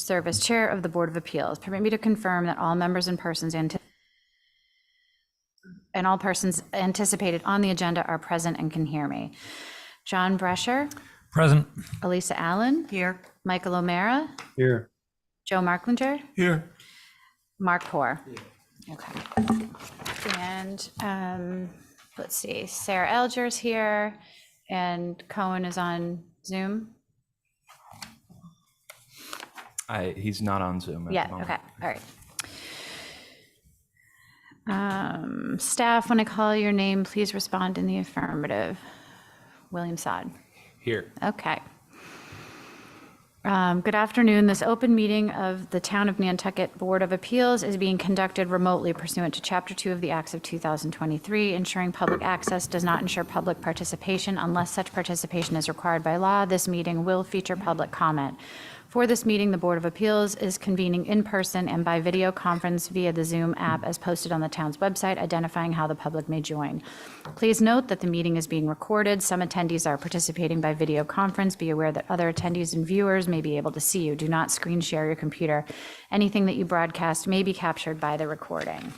serve as chair of the Board of Appeals. Permit me to confirm that all members and persons anticipated on the agenda are present and can hear me. John Brescher. Present. Elisa Allen. Here. Michael O'Mara. Here. Joe Marklinger. Here. Mark Poor. Okay. And let's see, Sarah Alger's here and Cohen is on Zoom. He's not on Zoom at the moment. Okay, all right. Staff, when I call your name, please respond in the affirmative. William Sod. Here. Okay. Good afternoon. This open meeting of the Town of Nantucket Board of Appeals is being conducted remotely pursuant to Chapter 2 of the Acts of 2023. Ensuring public access does not ensure public participation unless such participation is required by law. This meeting will feature public comment. For this meeting, the Board of Appeals is convening in person and by video conference via the Zoom app as posted on the town's website, identifying how the public may join. Please note that the meeting is being recorded. Some attendees are participating by video conference. Be aware that other attendees and viewers may be able to see you. Do not screen share your computer. Anything that you broadcast may be captured by the recording.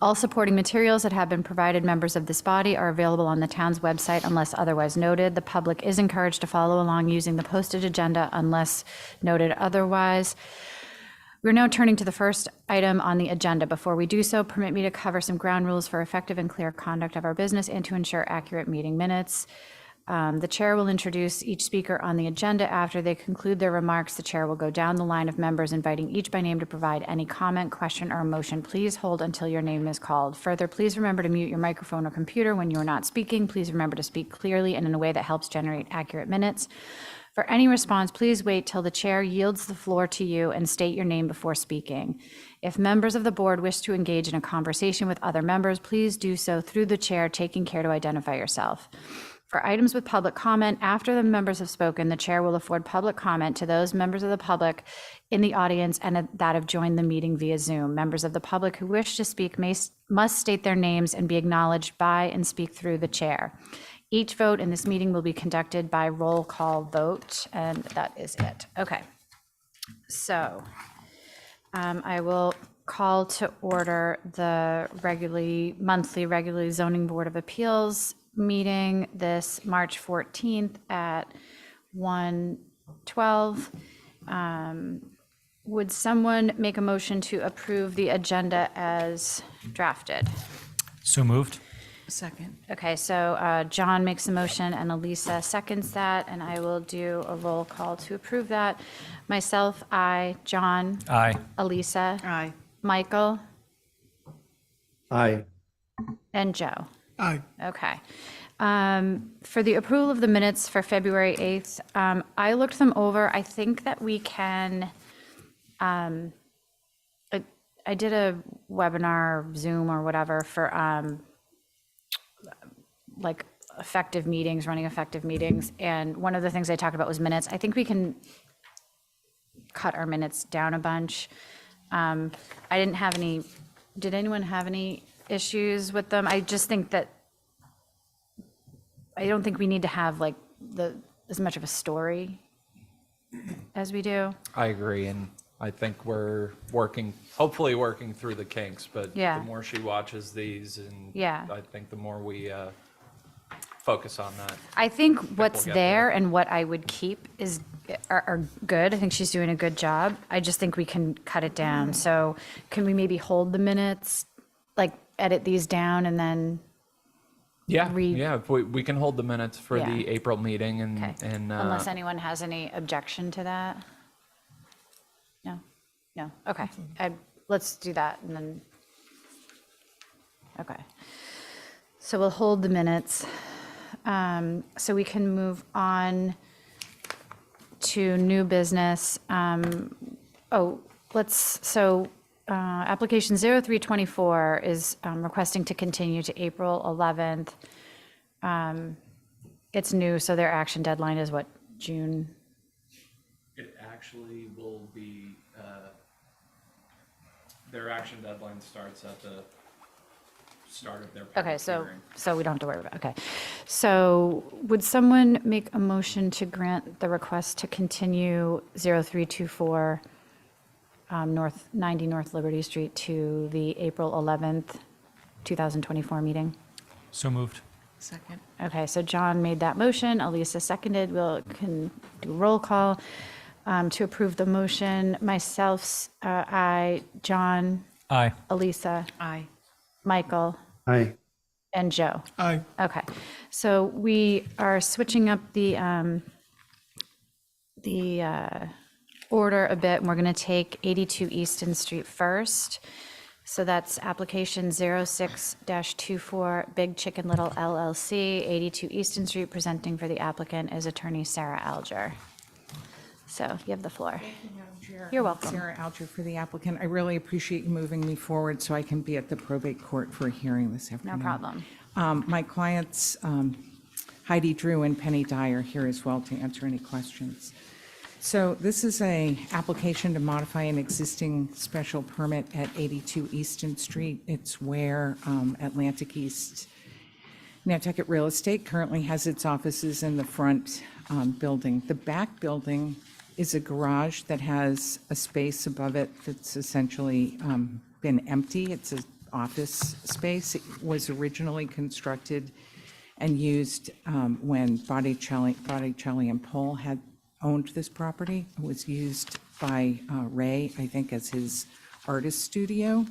All supporting materials that have been provided members of this body are available on the town's website unless otherwise noted. The public is encouraged to follow along using the posted agenda unless noted otherwise. We're now turning to the first item on the agenda. Before we do so, permit me to cover some ground rules for effective and clear conduct of our business and to ensure accurate meeting minutes. The chair will introduce each speaker on the agenda. After they conclude their remarks, the chair will go down the line of members, inviting each by name to provide any comment, question, or motion. Please hold until your name is called. Further, please remember to mute your microphone or computer when you are not speaking. Please remember to speak clearly and in a way that helps generate accurate minutes. For any response, please wait till the chair yields the floor to you and state your name before speaking. If members of the board wish to engage in a conversation with other members, please do so through the chair, taking care to identify yourself. For items with public comment, after the members have spoken, the chair will afford public comment to those members of the public in the audience and that have joined the meeting via Zoom. Members of the public who wish to speak must state their names and be acknowledged by and speak through the chair. Each vote in this meeting will be conducted by roll call vote, and that is it. Okay, so I will call to order the monthly zoning board of appeals meeting this March 14th at 1:12. Would someone make a motion to approve the agenda as drafted? So moved. Second. Okay, so John makes a motion and Elisa seconds that, and I will do a roll call to approve that. Myself, aye. John? Aye. Elisa? Aye. Michael? Aye. And Joe? Aye. Okay. For the approval of the minutes for February 8th, I looked them over. I think that we can, I did a webinar, Zoom or whatever for like effective meetings, running effective meetings. And one of the things I talked about was minutes. I think we can cut our minutes down a bunch. I didn't have any, did anyone have any issues with them? I just think that I don't think we need to have like as much of a story as we do. I agree, and I think we're hopefully working through the kinks, but Yeah. the more she watches these, and Yeah. I think the more we focus on that. I think what's get there there. and what I would keep are good. I think she's doing a good job. I just think we can cut it down. So can we maybe hold the minutes, like edit these down and then? Yeah, Read. yeah. If we can hold the minutes for Yeah. the April meeting, and Okay. and Unless anyone has any objection to that? No? Okay. Let's do that and then, okay. So we'll hold the minutes. So we can move on to new business. Application 0324 is requesting to continue to April 11th. It's new, so their action deadline is what, June? it actually will be. Their action deadline starts at the started their Okay, public so, hearing. so we don't have to worry about, okay. So would someone make a motion to grant the request to continue 0324 North, 90 North Liberty Street to the April 11th, 2024 meeting? So moved. Second. Okay, so John made that motion, Elisa seconded, can do roll call to approve the motion. Myself, aye, John, Aye. Elisa, Aye. Michael, Aye. and Joe. Aye. Okay, so we are switching up the order a bit, and we're going to take 82 Easton Street first. So that's application 06-24 Big Chicken Little LLC, 82 Easton Street, presenting for the applicant is attorney Sarah Alger. So you have the floor. You're welcome. Sarah Alger for the applicant. I really appreciate you moving me forward so I can be at the probate court for a hearing this No afternoon. problem. My clients, Heidi Drew and Penny Dye, are here as well to answer any questions. So this is a application to modify an existing special permit at 82 Easton Street. It's where Atlantic East Nantucket Real Estate currently has its offices in the front building. The back building is a garage that has a space above it that's essentially been empty. It's an office space. It was originally constructed and used when Botticelli and Pohl had owned this property. It was used by Ray, I think, as his artist studio.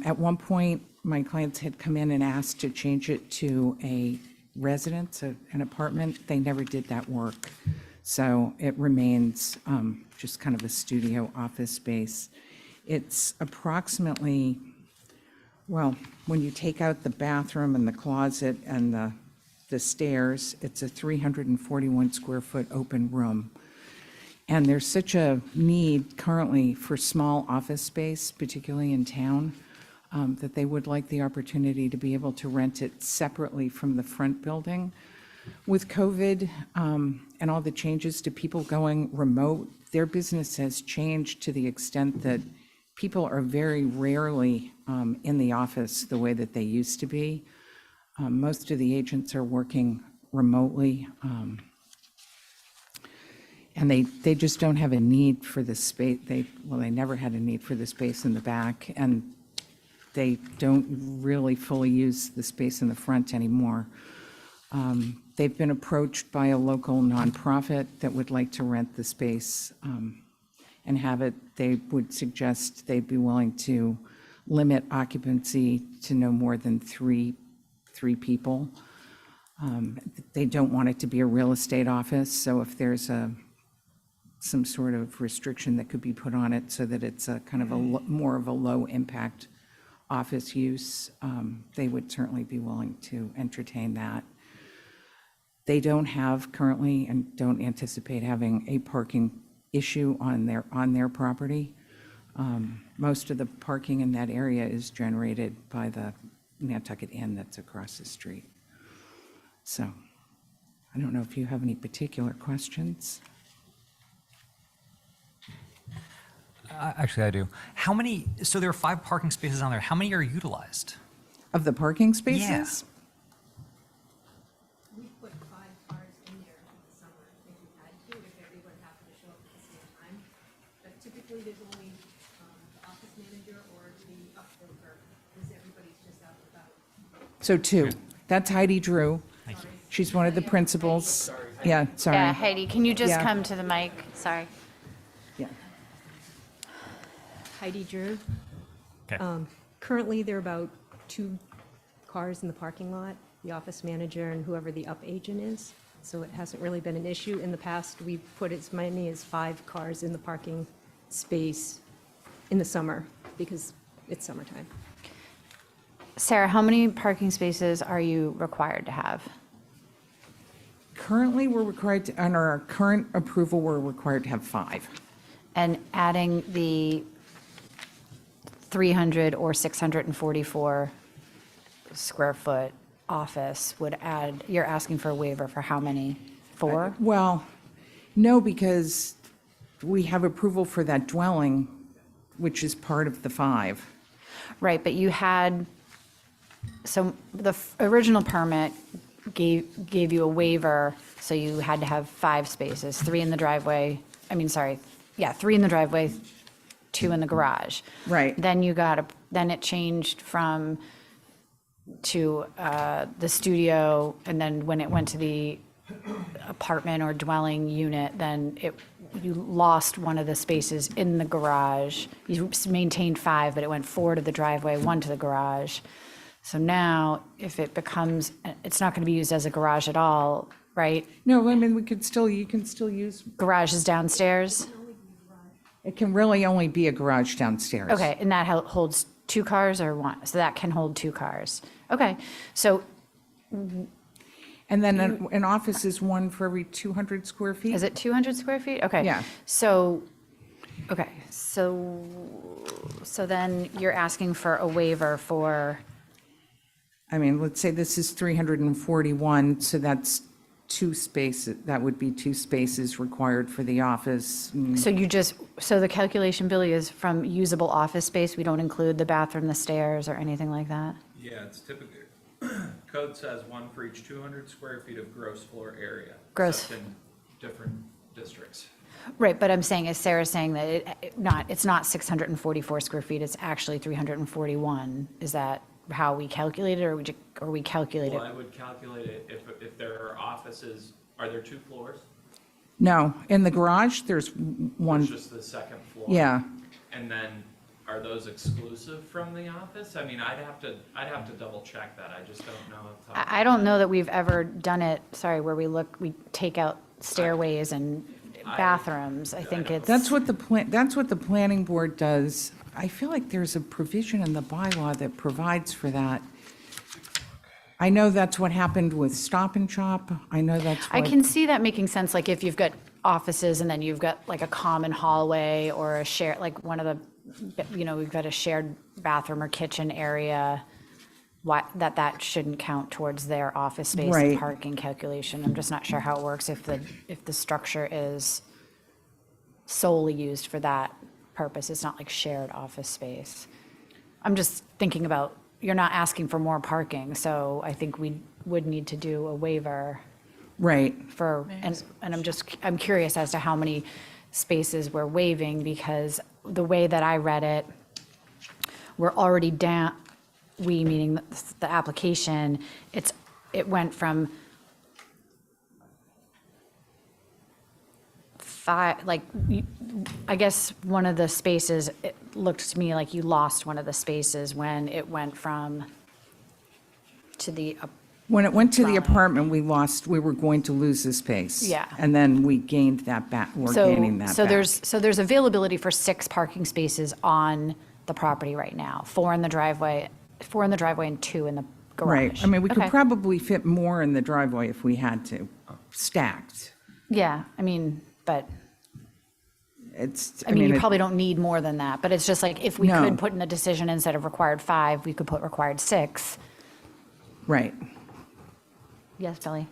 At one point, my clients had come in and asked to change it to a residence, an apartment. They never did that work. So it remains just kind of a studio office space. It's approximately, well, when you take out the bathroom and the closet and the stairs, it's a 341 square foot open room. And there's such a need currently for small office space, particularly in town, that they would like the opportunity to be able to rent it separately from the front building. With COVID and all the changes to people going remote, their business has changed to the extent that people are very rarely in the office the way that they used to be. Most of the agents are working remotely, and they just don't have a need for the space. They never had a need for the space in the back, and they don't really fully use the space in the front anymore. They've been approached by a local nonprofit that would like to rent the space and have it. They would suggest they'd be willing to limit occupancy to no more than three people. They don't want it to be a real estate office, so if there's some sort of restriction that could be put on it so that it's a kind of more of a low impact office use, they would certainly be willing to entertain that. They don't have currently and don't anticipate having a parking issue on their property. Most of the parking in that area is generated by the Nantucket Inn that's across the street. So I don't know if you have any particular questions. Actually, I do. How many, so there are 5 parking spaces on there. How many are utilized? Of the parking spaces? We put 5 cars in there in the summer if we had to, if everyone happened to show up at the same time. But typically, there's only the office manager or the upbroker, because everybody's just out and about. So 2. That's Heidi Drew. Thank you. She's one of the principals. Yeah, sorry. Yeah, Heidi, can you just Yeah. come to the mic? Sorry. Yeah. Heidi Drew. Okay. Currently, there are about 2 cars in the parking lot, the office manager and whoever the up agent is. So it hasn't really been an issue. In the past, we've put as many as 5 cars in the parking space in the summer because it's summertime. Sarah, how many parking spaces are you required to have? Currently, we're required to, under our current approval, we're required to have 5. And adding the 300 or 644 square foot office would add, you're asking for a waiver for how many? 4? Well, no, because we have approval for that dwelling, which is part of the 5. Right, but you had so the original permit gave you a waiver, so you had to have 5 spaces, 3 in the driveway, 3 in the driveway, 2 in the garage. Right. Then then it changed to the studio, and then when it went to the apartment or dwelling unit, then you lost one of the spaces in the garage. You maintained 5, but it went 4 to the driveway, 1 to the garage. So now, if it becomes, it's not going to be used as a garage at all, right? No, I mean, you can still use, Garage is downstairs? it can really only be a garage downstairs. Okay, and that holds 2 cars or 1? So that can hold 2 cars. Okay, so And then an office is 1 for every 200 square feet? is it 200 square feet? Okay. Yeah. So then you're asking for a waiver for, I mean, let's say this is 341, so that's 2 spaces, that would be 2 spaces required for the office. so the calculation, Billy, is from usable office space? We don't include the bathroom, the stairs, or anything like that? Yeah, it's typically, code says 1 for each 200 square feet of gross floor area. Gross. except in different districts. Right, but I'm saying, is Sarah saying that it's not 644 square feet, it's actually 341? Is that how we calculate it, or we calculate it? Well, I would calculate it if there are offices, are there 2 floors? No, in the garage, there's It's 1, just the second floor? yeah. And then, are those exclusive from the office? I mean, I'd have to double check that, I just don't know. off the top of I don't know that we've ever done it, we take out stairways and bathrooms. I think it's. That's what the planning board does. I feel like there's a provision in the bylaw that provides for that. I know that's what happened with Stop and Shop. I know that's I what. can see that making sense, like if you've got offices and then you've got like a common hallway or a share, like one of the, we've got a shared bathroom or kitchen area, that shouldn't count towards their office space and Right. parking calculation. I'm just not sure how it works if the structure is solely used for that purpose. It's not like shared office space. I'm just thinking about, you're not asking for more parking, so I think we would need to do a waiver Right. and I'm curious as to how many spaces we're waiving, because the way that I read it, we're already down, we meaning the application, it went from 5, I guess one of the spaces, it looked to me like you lost one of the spaces when it went to the, When it went to the Right. apartment, we were going to lose the space. Yeah. And then we gained that back, we're gaining that back. there's availability for 6 parking spaces on the property right now, 4 in the driveway and 2 in the garage. Right. I mean, we could Okay. probably fit more in the driveway if we had to, stacked. Yeah, but, It's, you it- probably don't need more than that, but it's just like, if we No. could put in the decision, instead of required 5, we could put required 6. Right. Yes, Billy?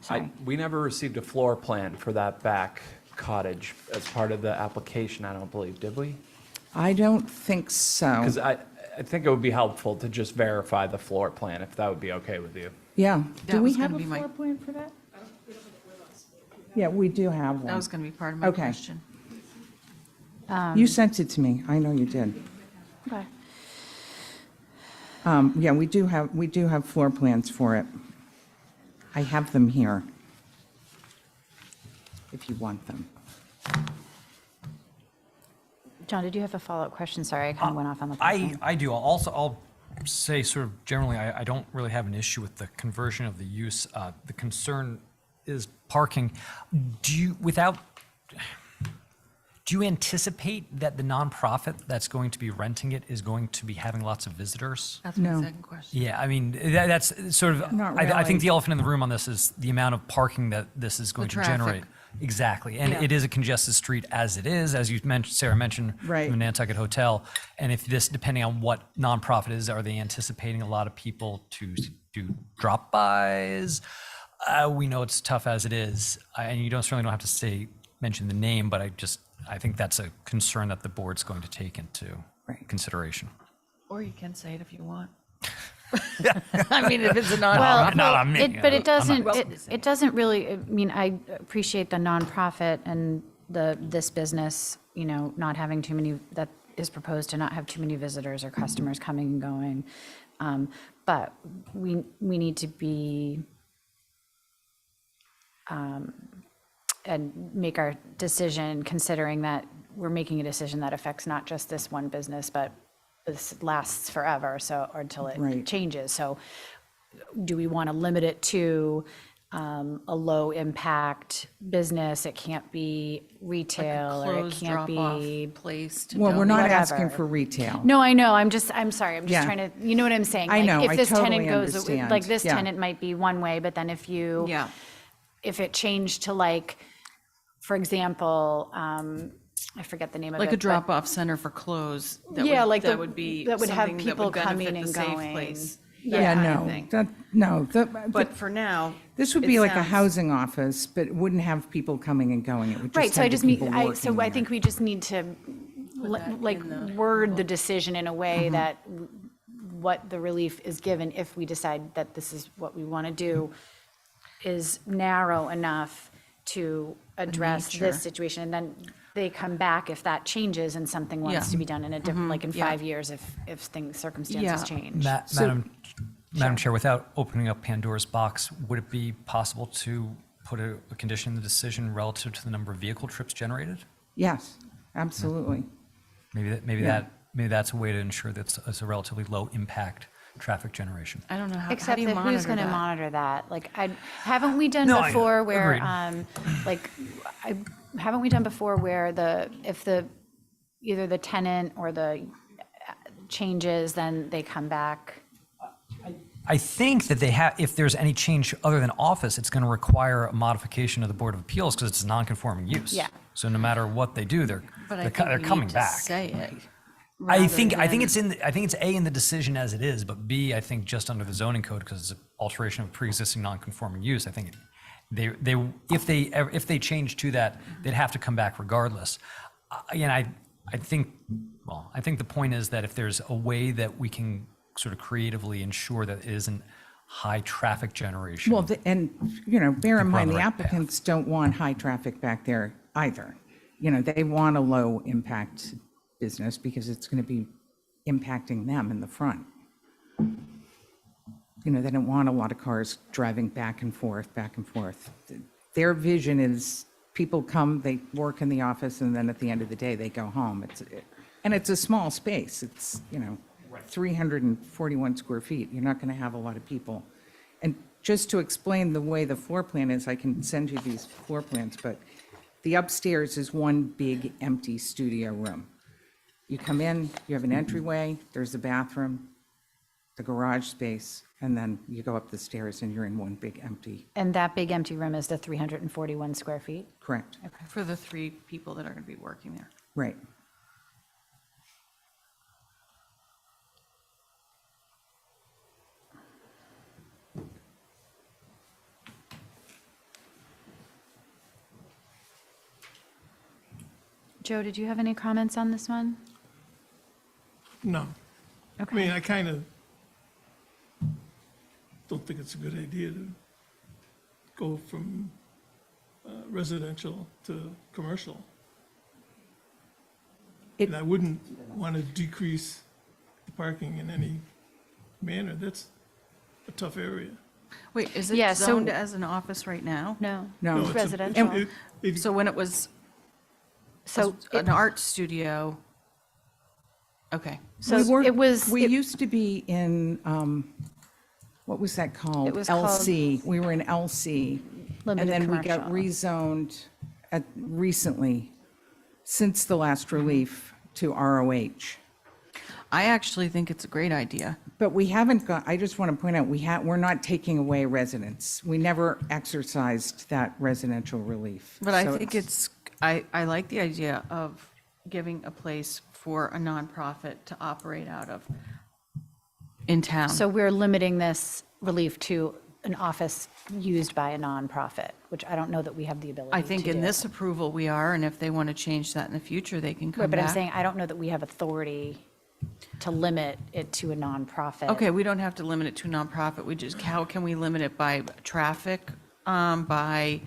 Sorry. We never received a floor plan for that back cottage as part of the application, I don't believe, did we? I don't think so. Because I think it would be helpful to just verify the floor plan, if that would be okay with you. Yeah. Do That we was have gonna a be my- floor plan for that? Yeah, we do have one. That was going to be part of my Okay. question. You sent it to me. I know you did. Okay. Yeah, we do have floor plans for it. I have them here, if you want them. John, did you have a follow-up question? Sorry, I kind of went off on the question. I do. I'll say sort of generally, I don't really have an issue with the conversion of the use. The concern is parking. Do you anticipate that the nonprofit that's going to be renting it is going to be having lots of visitors? That's my No. second question. Yeah, I mean, that's sort of, Not I think really. the elephant in the room on this is the amount of parking that this is going to traffic. generate. Exactly, and Yeah. it is a congested street as it is, as you mentioned, Sarah mentioned, Right. from the Nantucket Hotel. And if this, depending on what nonprofit is, are they anticipating a lot of people to do drop-bys? We know it's tough as it is, and you certainly don't have to mention the name, but I think that's a concern that the board's going to take into Right. consideration. Or you can say it if you want. I mean, if it's a Well, nonprofit. not on me, but it I'm not doesn't, it doesn't really, I mean, I appreciate the nonprofit and this business, not having too many, that is proposed to not have too many visitors or customers coming and going. But we need to be, and make our decision considering that we're making a decision that affects not just this one business, but this lasts forever, so, or until it Right. changes. So do we want to limit it to a low impact business? It can't be retail, or it Closed can't drop-off be. place to Well, we're not donate. asking Whatever. for retail. No, I know, I'm sorry, I'm just Yeah. trying to, you know what I'm saying? I Like, know, if I this tenant totally goes, understand. like, this Yeah. tenant might be one way, but then if you. Yeah. If it changed to, like, for example, I forget the name of it. Like a but- drop-off center for clothes. That Yeah, would, like that the- would be that would have something that people would benefit coming the and safe going. place. Yeah, Yeah, kind of no, thing. but But for now. this would it be like a sounds- housing office, but it wouldn't have people coming and going. It would right, just so I have the just need, people I working think there. we just need to, that like, in the word the decision in a way that what the relief is given, if we decide that this is what we want to do, is narrow enough to address nature. this situation, and then they come back if that changes and something wants Yeah. to be done in a different, like in Yeah. 5 years, if things, circumstances Yeah. change. Madam Chair, without opening up Pandora's box, would it be possible to put a condition in the decision relative to the number of vehicle trips generated? Yes, absolutely. Maybe Yeah. that's a way to ensure that it's a relatively low impact traffic generation. I don't know, how Except do you that monitor who's going to that? monitor that? Like, haven't we done No, I- before where, agreed. haven't we done before where if either the tenant or the changes, then they come back? I think that if there's any change other than office, it's going to require a modification of the Board of Appeals because it's a non-conforming use. Yeah. So no matter what they do, they're But I they're, think co- they're we need coming to back. say it. I rather think than- it's A in the decision as it is, but B, I think just under the zoning code because it's an alteration of pre-existing non-conforming use. I think if they change to that, they'd have to come back regardless. Again, I think the point is that if there's a way that we can sort of creatively ensure that it isn't high traffic generation. Well, and, bear in we're on mind, the the right path. applicants don't want high traffic back there either. They want a low impact business because it's going to be impacting them in the front. They don't want a lot of cars driving back and forth, back and forth. Their vision is people come, they work in the office, and then at the end of the day, they go home. And it's a small space. It's, 341 square feet. You're not going to have a lot of people. And just to explain the way the floor plan is, I can send you these floor plans, but the upstairs is one big empty studio room. You come in, you have an entryway, there's a bathroom, the garage space, and then you go up the stairs and you're in one big empty, And that big empty room is the 341 square feet? correct? For the 3 people that are going to be working there. Right. Joe, did you have any comments on this one? No. I Okay. mean, I kind of don't think it's a good idea to go from residential to commercial. It- And I wouldn't want to decrease the parking in any manner. That's a tough area. Wait, is Yeah, it so- zoned as an office right now? No. No. It's it's a- residential. it- So when it was So, an art studio, okay. so We were- it was, We it- used to be in, what was that called? It was called- LC. We were in LC. Limited And then we got commercial. rezoned recently, since the last relief, to ROH. I actually think it's a great idea. But we haven't got, I just want to point out, we're not taking away residents. We never exercised that residential relief. But I So think I like the idea of giving a place for a nonprofit to operate out of in town. so we're limiting this relief to an office used by a nonprofit, which I don't know that we have the ability to I think in do. this approval we are, and if they want to change that in the future, they can Right, come but I'm back. saying, I don't know that we have authority to limit it to a nonprofit. Okay, we don't have to limit it to nonprofit. We just, how can we limit it by traffic, by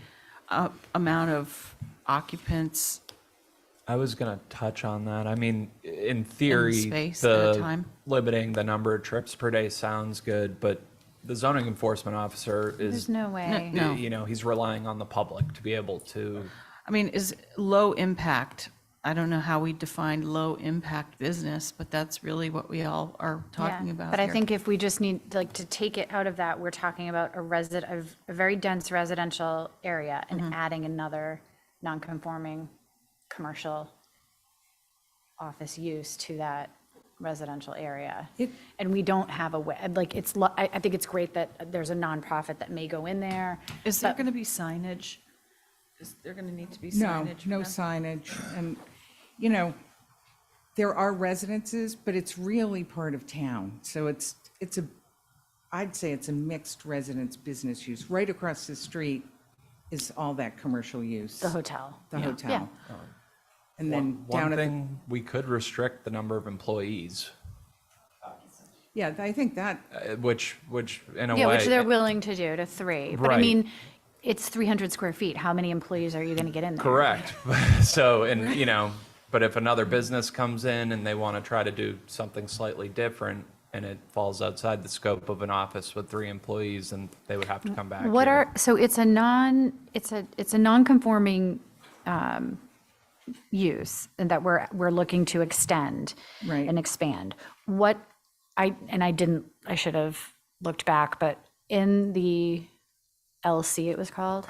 amount of occupants? I was gonna touch on that. I mean, in theory, space at a time. limiting the number of trips per day sounds good, but the zoning enforcement officer There's is, no way. No. you know, he's relying on the public to be able to. I mean, is low impact, I don't know how we define low impact business, but that's really what we all are talking Yeah, about but I here. think if we just need, like, to take it out of that, we're talking about a very dense residential area and adding another non-conforming commercial office use to that residential area. And we don't have a way, like, I think it's great that there's a nonprofit that may go in there. Is there but- going to be signage? Is there going to need to be No, signage? for no that? signage. And, you know, there are residences, but it's really part of town. So I'd say it's a mixed residence business use. Right across the street is all that commercial use. The hotel. The Yeah. hotel. And then down One at the, thing, we could restrict the number of employees, yeah, I think that, which in a Yeah, way. which they're willing to do to 3. But I Right. mean, it's 300 square feet. How many employees are you going to get in there? Correct. So, and, you know, but if another business comes in and they want to try to do something slightly different and it falls outside the scope of an office with 3 employees, then they would have to come back What here. so it's a non-conforming use and that we're looking to extend Right. and expand. I should have looked back, but in the LC it was called,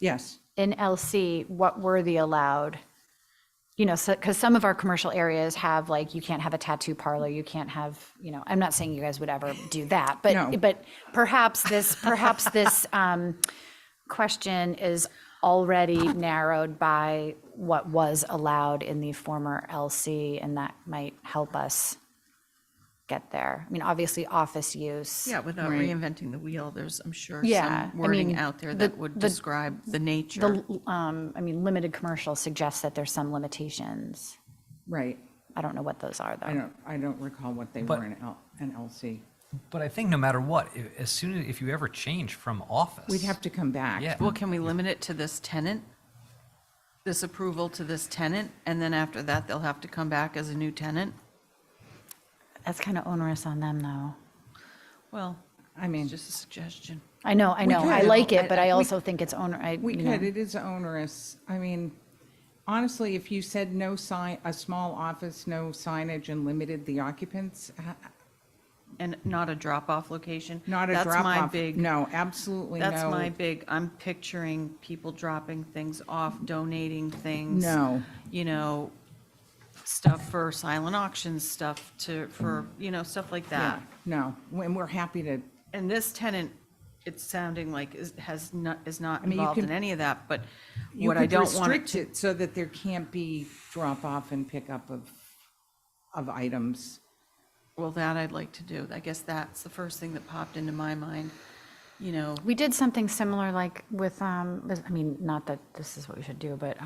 yes. in LC, what were the allowed, you know, because some of our commercial areas have, like, you can't have a tattoo parlor, you can't have, you know, I'm not saying you guys would ever do that, but No. but perhaps this question is already narrowed by what was allowed in the former LC, and that might help us get there. I mean, obviously, office use. Yeah, without Right. reinventing the wheel, there's, I'm sure, Yeah, I some wording mean, out there the- that would the- describe the nature. I mean, limited commercial suggests that there's some limitations. Right. I don't know what those are, though. I don't recall what they But- were in an LC. But I think no matter what, as soon as, if you ever change from office. We'd have to come back. Yeah. Well, can we limit it to this tenant? This approval to this tenant, and then after that, they'll have to come back as a new tenant? That's kind of onerous on them, though. Well, I mean, it's just a suggestion. I know. I could. like it, but I We- also think it's we could, it is onerous. I mean, honestly, if you said no sign, a small office, no signage and limited the occupants, And not a drop-off location? not a That's drop my off. big. No, absolutely no. That's my big, I'm picturing people dropping things off, donating things. No. You know, stuff for silent auctions, stuff for, stuff like Yeah, that. no, and we're happy to, And this tenant, it's sounding like is not mean, you involved in can- any of that, but you what I could don't want it restrict to. it so that there can't be drop off and pickup of items. Well, that I'd like to do. I guess that's the first thing that popped into my mind, We did something similar, like with, I mean, not that this is what we should do, but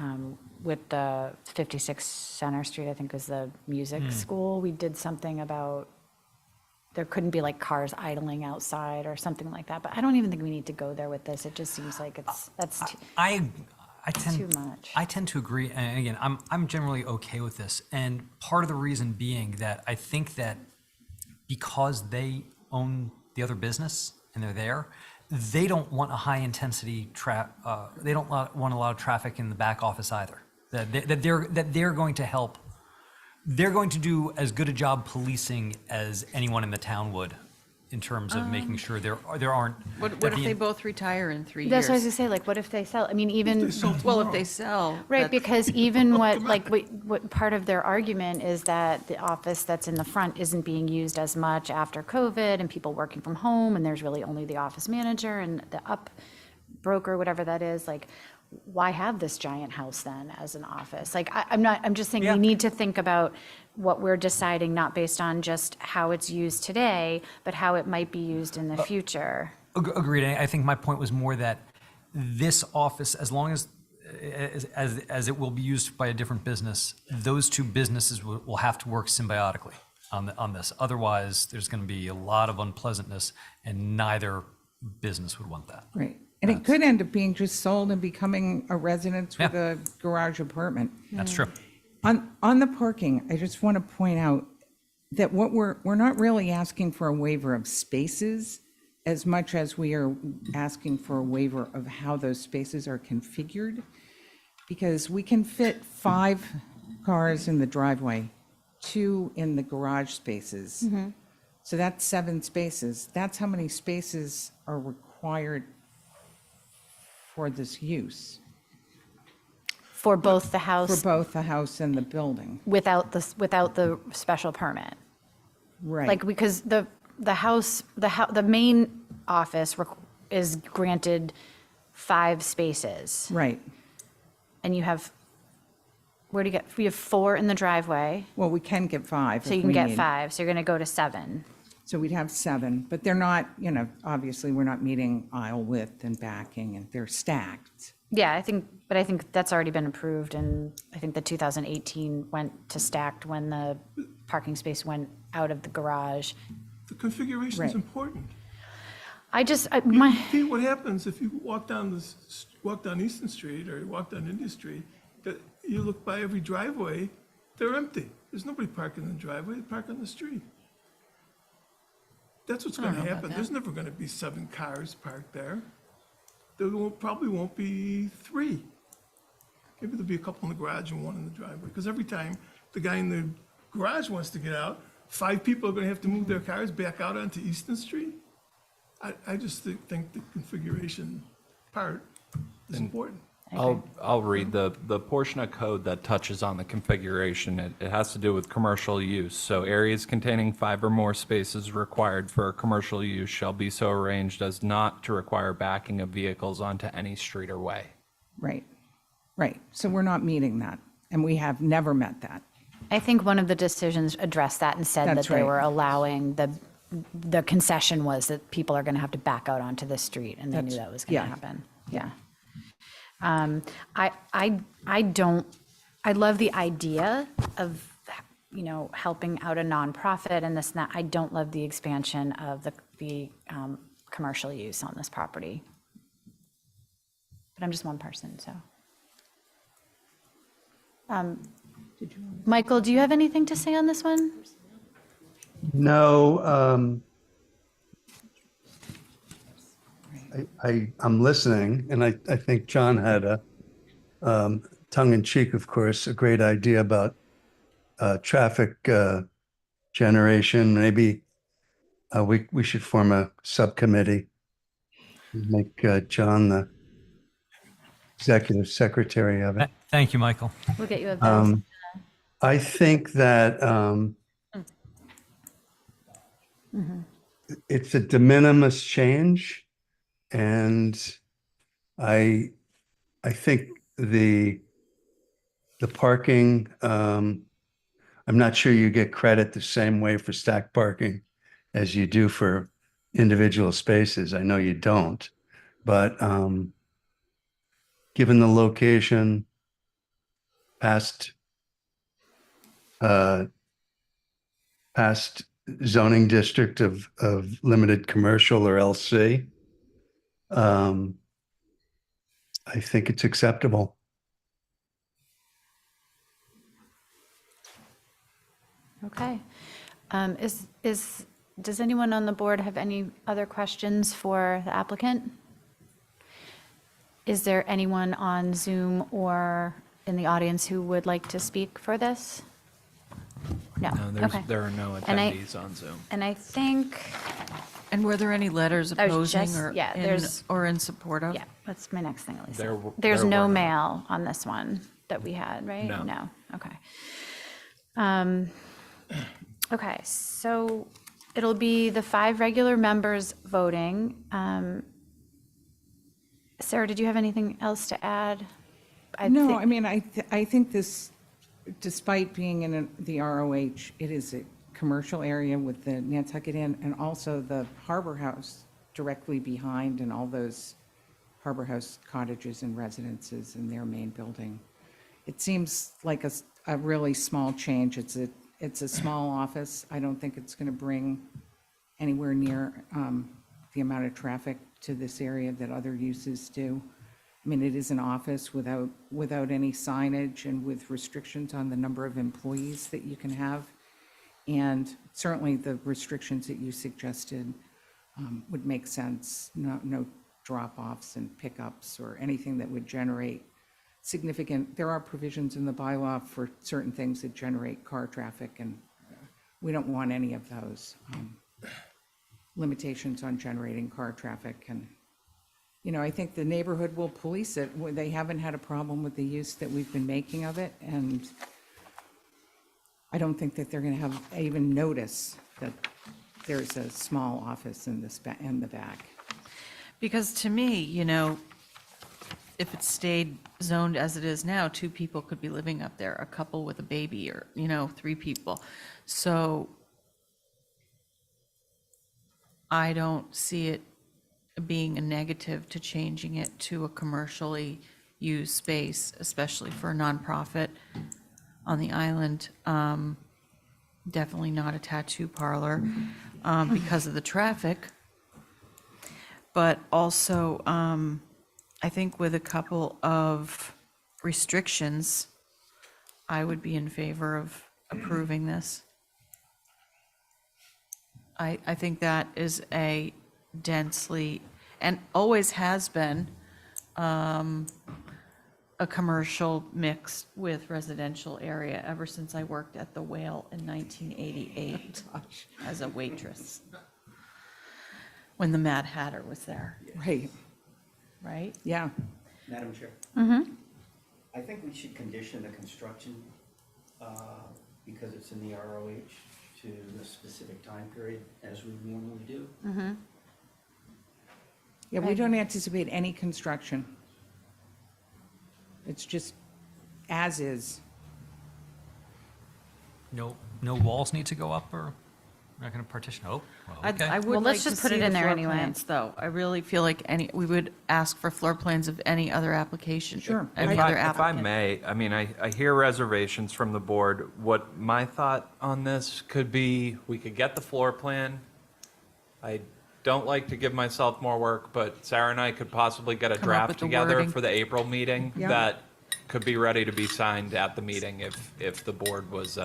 with the 56 Center Street, I think was the music school, we did something about there couldn't be like cars idling outside or something like that. But I don't even think we need to go there with this. It just seems like that's too, I tend too much. I tend to agree, and again, I'm generally okay with this, and part of the reason being that I think that because they own the other business and they're there, they don't want a high intensity they don't want a lot of traffic in the back office either. That they're going to help. They're going to do as good a job policing as anyone in the town would, in terms of making sure there aren't. What that if the- they both retire in 3 years? That's what I was gonna say. Like, what if they sell? I mean, even Well, if they sell. right, that's- because even what part of their argument is that the office that's in the front isn't being used as much after COVID and people working from home, and there's really only the office manager and the up broker, whatever that is. Like, why have this giant house then as an office? Like, I'm just saying Yeah. we need to think about what we're deciding, not based on just how it's used today, but how it might be used in the future. Agreed. I think my point was more that this office, as long as as it will be used by a different business, those two businesses will have to work symbiotically on this. Otherwise, there's going to be a lot of unpleasantness, and neither business would want that. Right. And it could end up being just sold and becoming a residence with Yeah. a garage apartment. That's true. On the parking, I just want to point out that what we're not really asking for a waiver of spaces as much as we are asking for a waiver of how those spaces are configured. Because we can fit 5 cars in the driveway, 2 in the garage spaces. So that's 7 spaces. That's how many spaces are required for this use, For both the for house, both the house and the building. without the special permit. Right. Like, because the main office is granted 5 spaces. Right. And you have, we have 4 in the driveway, Well, we can get 5. so if you can we get need. 5, so you're going to go to 7. So we'd have 7, but they're not, obviously, we're not meeting aisle width and backing, and they're stacked. Yeah, I think that's already been approved, and I think the 2018 went to stacked when the parking space went out of the garage. The configuration Right. is important. My, What happens if you walk down Easton Street or you walk down India Street, that you look by every driveway, they're empty. There's nobody parking in the driveway, they park on the street. That's what's gonna happen. There's never gonna be 7 cars parked there. Probably won't be 3. Maybe there'll be a couple in the garage and 1 in the driveway, because every time the guy in the garage wants to get out, 5 people are gonna have to move their cars back out onto Easton Street. I just think the configuration part is important. I'll read the portion of code that touches on the configuration. It has to do with commercial use. So areas containing 5 or more spaces required for commercial use shall be so arranged as not to require backing of vehicles onto any street or way. Right. Right. So we're not meeting that, and we have never met that. I think one of the decisions addressed that and said that That's they right. were allowing the concession was that people are going to have to back out onto the street, and they knew that was going yeah. to happen. Yeah. I love the idea of, helping out a nonprofit and this and that. I don't love the expansion of the commercial use on this property. But I'm just one person, so. Michael, do you have anything to say on this one? No, I'm listening, and I think John had a tongue-in-cheek, of course, a great idea about traffic generation. Maybe we should form a subcommittee, and make John the executive secretary of it. Thank you, Michael. We'll get you a bill. I think that it's a de minimis change, and I think the parking, I'm not sure you get credit the same way for stacked parking as you do for individual spaces. I know you don't, but given the location, past zoning district of limited commercial or LC, I think it's acceptable. Okay. Does anyone on the board have any other questions for the applicant? Is there anyone on Zoom or in the audience who would like to speak for this? No, okay. There are no And I- attendees on Zoom. And I think, And were there any letters I was opposing just- or yeah, in, there's- or in support of? yeah, that's my next thing, Elisa. There There's were no none. mail on this one that we had, right? No. No, okay. Okay, so it'll be the 5 regular members voting. Sarah, did you have anything else to add? No, I mean, I think this, despite being in the ROH, it is a commercial area with the Nantucket Inn and also the Harbor House directly behind and all those Harbor House cottages and residences in their main building. It seems like a really small change. It's a small office. I don't think it's going to bring anywhere near the amount of traffic to this area that other uses do. I mean, it is an office without any signage and with restrictions on the number of employees that you can have. And certainly the restrictions that you suggested would make sense. No drop-offs and pickups or anything that would generate significant, there are provisions in the bylaw for certain things that generate car traffic, and we don't want any of those limitations on generating car traffic. And, you know, I think the neighborhood will police it. They haven't had a problem with the use that we've been making of it, and I don't think that they're going to have even notice that there's a small office in the back. Because to me, you know, if it stayed zoned as it is now, 2 people could be living up there, a couple with a baby, or, you know, 3 people. So I don't see it being a negative to changing it to a commercially used space, especially for a nonprofit on the island. Definitely not a tattoo parlor because of the traffic. But also, I think with a couple of restrictions, I would be in favor of approving this. I think that is a densely, and always has been, a commercial mixed with residential area ever since I worked at the Whale in 1988 as a waitress, when the Mad Hatter was there, Right, right? yeah. Madam Chair? I think we should condition the construction, because it's in the ROH, to the specific time period, as we normally do. Yeah, we don't anticipate any construction. It's just as is. No walls need to go up, or we're not going to partition? Oh, well, I okay. would Well, like let's to just put see it the in there floor anyway. plans, though. I really feel like we would ask for floor plans of any other application. Sure. Any If other I applicant. may, I mean, I hear reservations from the board. What my thought on this could be, we could get the floor plan. I don't like to give myself more work, but Sarah and I could possibly get a Come up draft with the together wording. for the April meeting Yeah. that could be ready to be signed at the meeting if the board was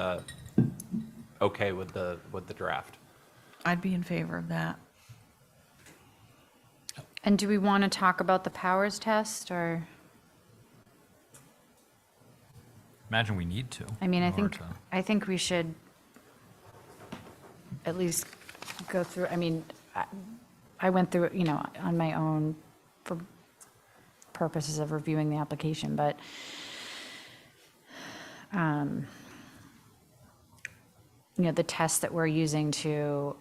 okay with the draft. I'd be in favor of that. And do we want to talk about the powers test, or, Imagine we need to. I mean, in order to- I think we should at least go through, I mean, I went through it, you know, on my own for purposes of reviewing the application, but you know, the test that we're using to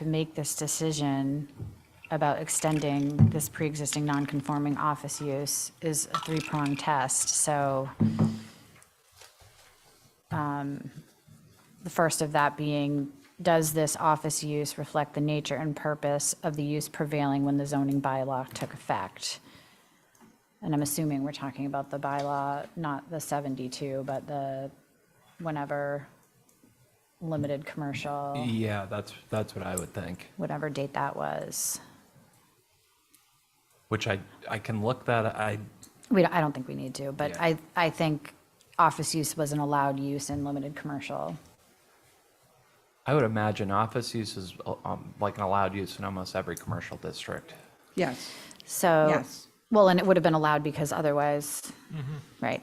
make this decision about extending this pre-existing non-conforming office use is a 3-pronged test. So the first of that being, does this office use reflect the nature and purpose of the use prevailing when the zoning bylaw took effect? And I'm assuming we're talking about the bylaw, not the 72, but the whenever limited commercial, Yeah, that's what I would think, whatever date that was. which I can look that, I don't think we need to, but Yeah. I think office use was an allowed use in limited commercial. I would imagine office use is like an allowed use in almost every commercial district. Yes, So, yes. well, and it would have been allowed because otherwise, right,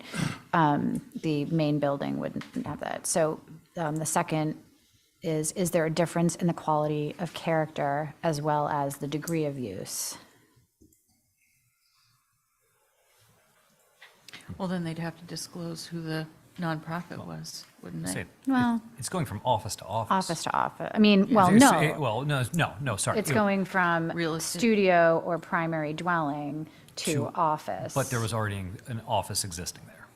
the main building wouldn't have that. So the second is there a difference in the quality of character as well as the degree of use? Well, then they'd have to disclose who the nonprofit was, wouldn't they? Say, Well, it's going from office to office. office to office. I mean, well, It's- no. Well, no, sorry. It's going from Real estate. studio or primary dwelling to office. But there was already an office existing there.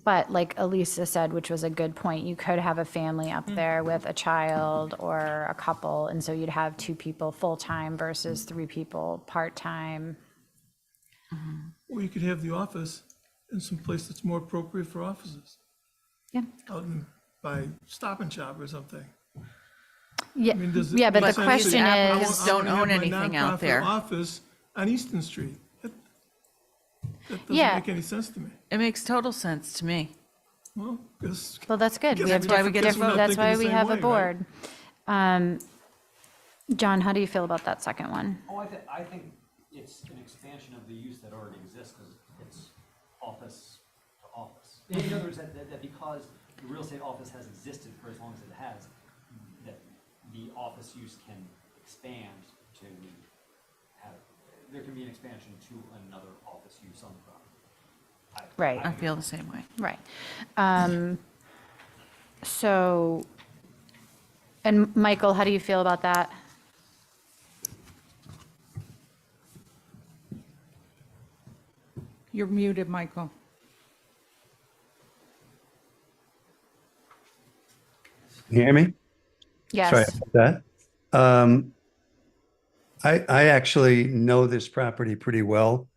But like Elisa said, which was a good point, you could have a family up there with a child or a couple, and so you'd have 2 people full-time versus 3 people part-time. Or you could have the office in some place that's more appropriate for offices, Yeah. out by Stop and Shop or something. Yeah, I mean, does it yeah, but make the sense question that I is, don't wanna have own my anything out nonprofit there. Office on Easton Street. That doesn't Yeah. make any sense to me. It makes total sense to me. Well, 'cause well, that's good. Guess We have that's why we different, get- guess we're not that's thinking why the we same have a way, right? board. John, how do you feel about that second one? Oh, I think it's an expansion of the use that already exists because it's office to office. In other words, that because the real estate office has existed for as long as it has, that the office use can expand to have, there can be an expansion to another office use on the property. Right. I feel the same way. Right. So, and Michael, how do you feel about that? You're muted, Michael. Can you hear me? Sorry Yes. about that. I actually know this property pretty well,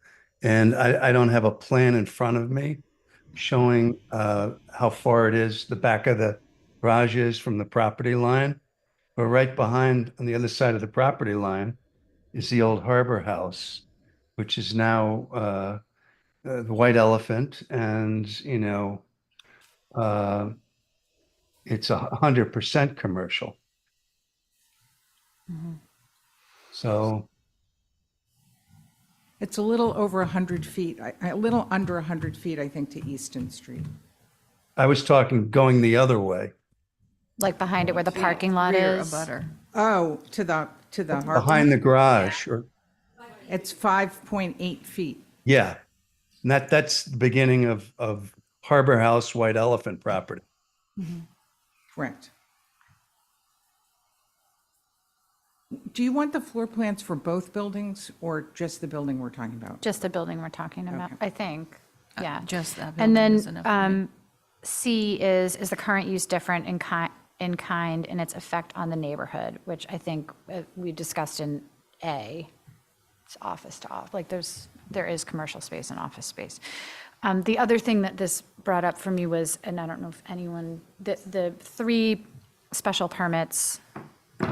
and I don't have a plan in front of me showing how far it is, the back of the garage is from the property line. But right behind, on the other side of the property line, is the old Harbor House, which is now the White Elephant, and uh, it's 100% commercial. So It's a little over 100 feet, a little under 100 feet, I think, to Easton Street. I was talking going the other way, Like behind it where the parking lot Rear is? abutter. Oh, to the harbor? behind the garage, or It's 5.8 feet. yeah, and that's the beginning of Harbor House White Elephant property. Correct. Do you want the floor plans for both buildings or just the building we're talking about? Just the building we're talking about, Okay. I think. Yeah. Just that And building is enough for me. then C is the current use different in kind and its effect on the neighborhood, which I think we discussed in A. It's office to off, like there is commercial space and office space. The other thing that this brought up for me was, and I don't know if anyone, the three special permits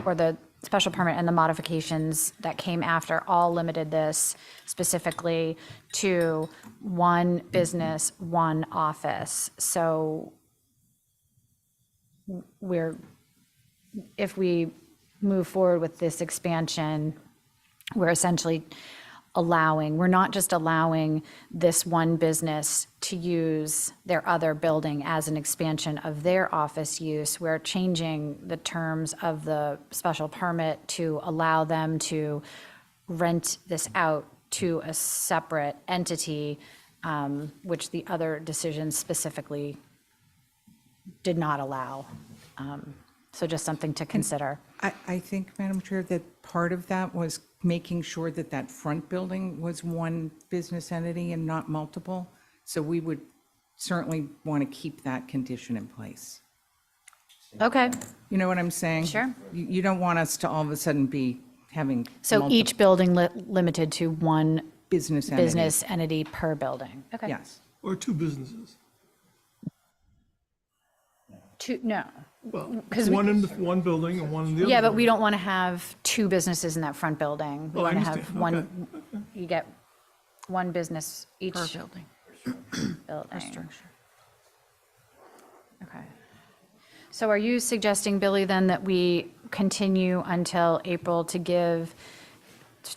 or the special permit and the modifications that came after all limited this specifically to one business, one office. So if we move forward with this expansion, we're essentially we're not just allowing this one business to use their other building as an expansion of their office use. We're changing the terms of the special permit to allow them to rent this out to a separate entity, which the other decisions specifically did not allow. So just something to consider. I think, Madam Chair, that part of that was making sure that that front building was one business entity and not multiple. So we would certainly want to keep that condition in place. Okay, You know what I'm saying? Sure. You don't want us to all of a sudden be having. so multiple each building limited to one business entity. business entity per building. Okay. Yes. Or two businesses. No. Well, 'Cause we- one in the one building and one in the other. Yeah, but we building. don't want to have two businesses in that front building. We Oh, I want to have understand. one, you get one business each Per building. building. Structure. Okay. So are you suggesting, Billy, then that we continue until April to give,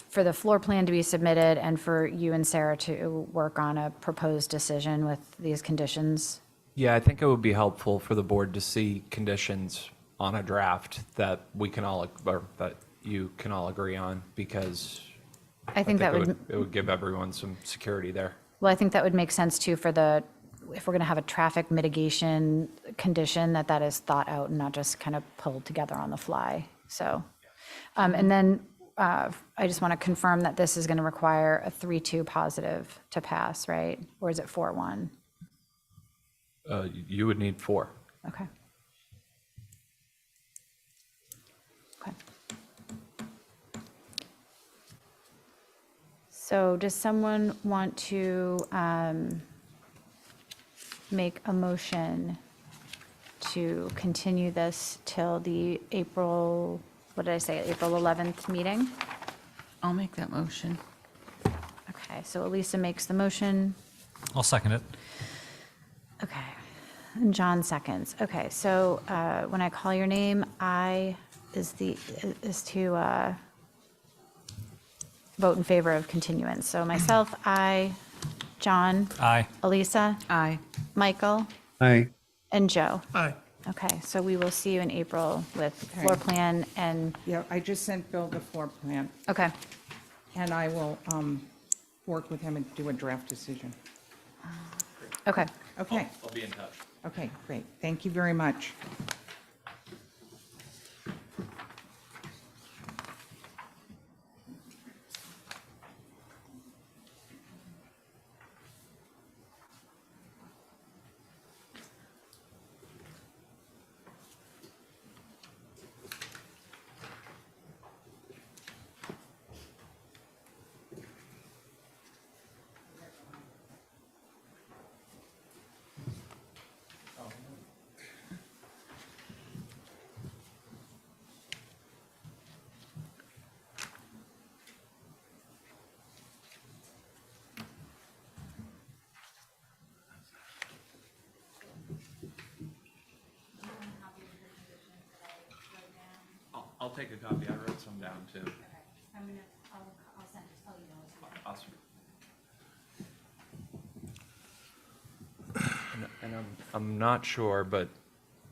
for the floor plan to be submitted and for you and Sarah to work on a proposed decision with these conditions? Yeah, I think it would be helpful for the board to see conditions on a draft that we can all, or that you can all agree on, because I think that would, it would give everyone some security there. well, I think that would make sense too for if we're going to have a traffic mitigation condition, that is thought out and not just kind of pulled together on the fly. So, and then I just want to confirm that this is going to require a 3-2 positive to pass, right? Or is it 4-1? You would need 4. Okay. Okay. So does someone want to make a motion to continue this till the April, what did I say, April 11th meeting? I'll make that motion. Okay, so Elisa makes the motion. I'll second it. Okay, and John seconds. Okay, so when I call your name, I is to vote in favor of continuance. So myself, I, John, Aye. Elisa, Aye. Michael, Aye. and Joe. Aye. Okay, so we will see you in April with floor Okay. plan and, Yeah, I just sent Bill the floor plan, okay, and I will work with him and do a draft decision. okay. Okay, I'll be in touch. okay, great. Thank you very much. I'll take a copy. I wrote some down too. Awesome. And I'm not sure, but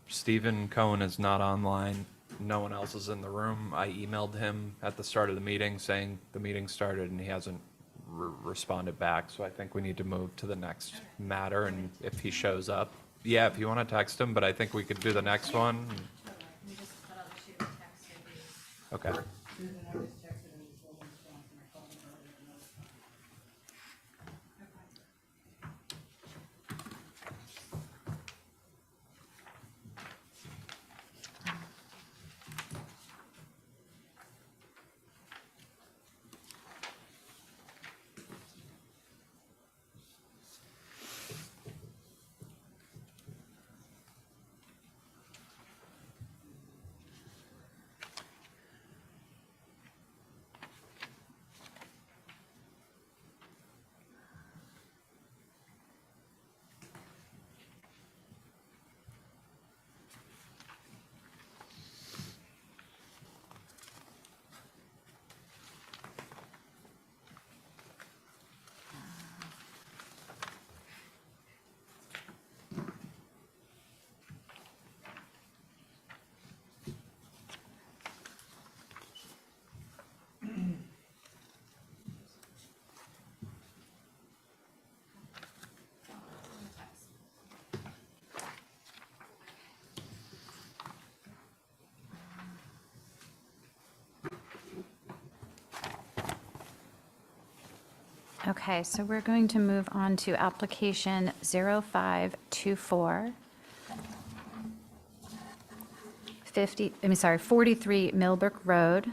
Stephen Cohen is not online. No one else is in the room. I emailed him at the start of the meeting saying the meeting started and he hasn't responded back. So I think we need to move to the next matter, and if he shows up, yeah, if you want to text him, but I think we could do the next one. Okay. Okay, so we're going to move on to application 0524. 43 Millbrook Road,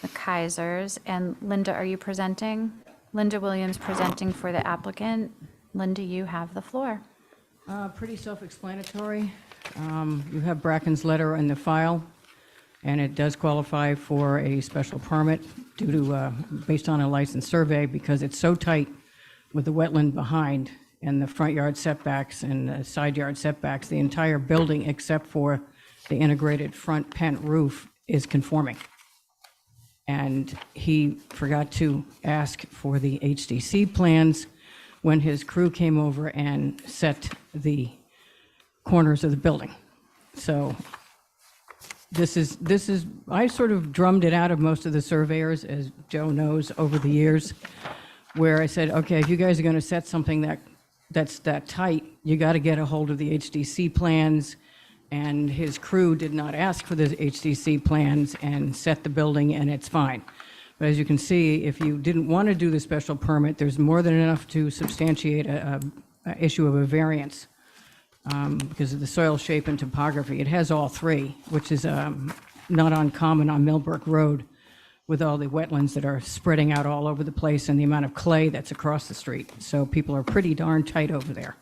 the Kaisers. And Linda, are you presenting? Linda Williams presenting for the applicant. Linda, you have the floor. Pretty self-explanatory. You have Bracken's letter in the file, and it does qualify for a special permit due to, based on a license survey, because it's so tight with the wetland behind and the front yard setbacks and the side yard setbacks, the entire building, except for the integrated front pent roof, is conforming. And he forgot to ask for the HDC plans when his crew came over and set the corners of the building. So this is, I sort of drummed it out of most of the surveyors, as Joe knows, over the years, where I said, okay, if you guys are going to set something that's that tight, you got to get a hold of the HDC plans. And his crew did not ask for the HDC plans and set the building, and it's fine. But as you can see, if you didn't want to do the special permit, there's more than enough to substantiate a issue of a variance because of the soil shape and topography. It has all three, which is not uncommon on Millbrook Road. with all the wetlands that are spreading out all over the place and the amount of clay that's across the street. So people are pretty darn tight over there.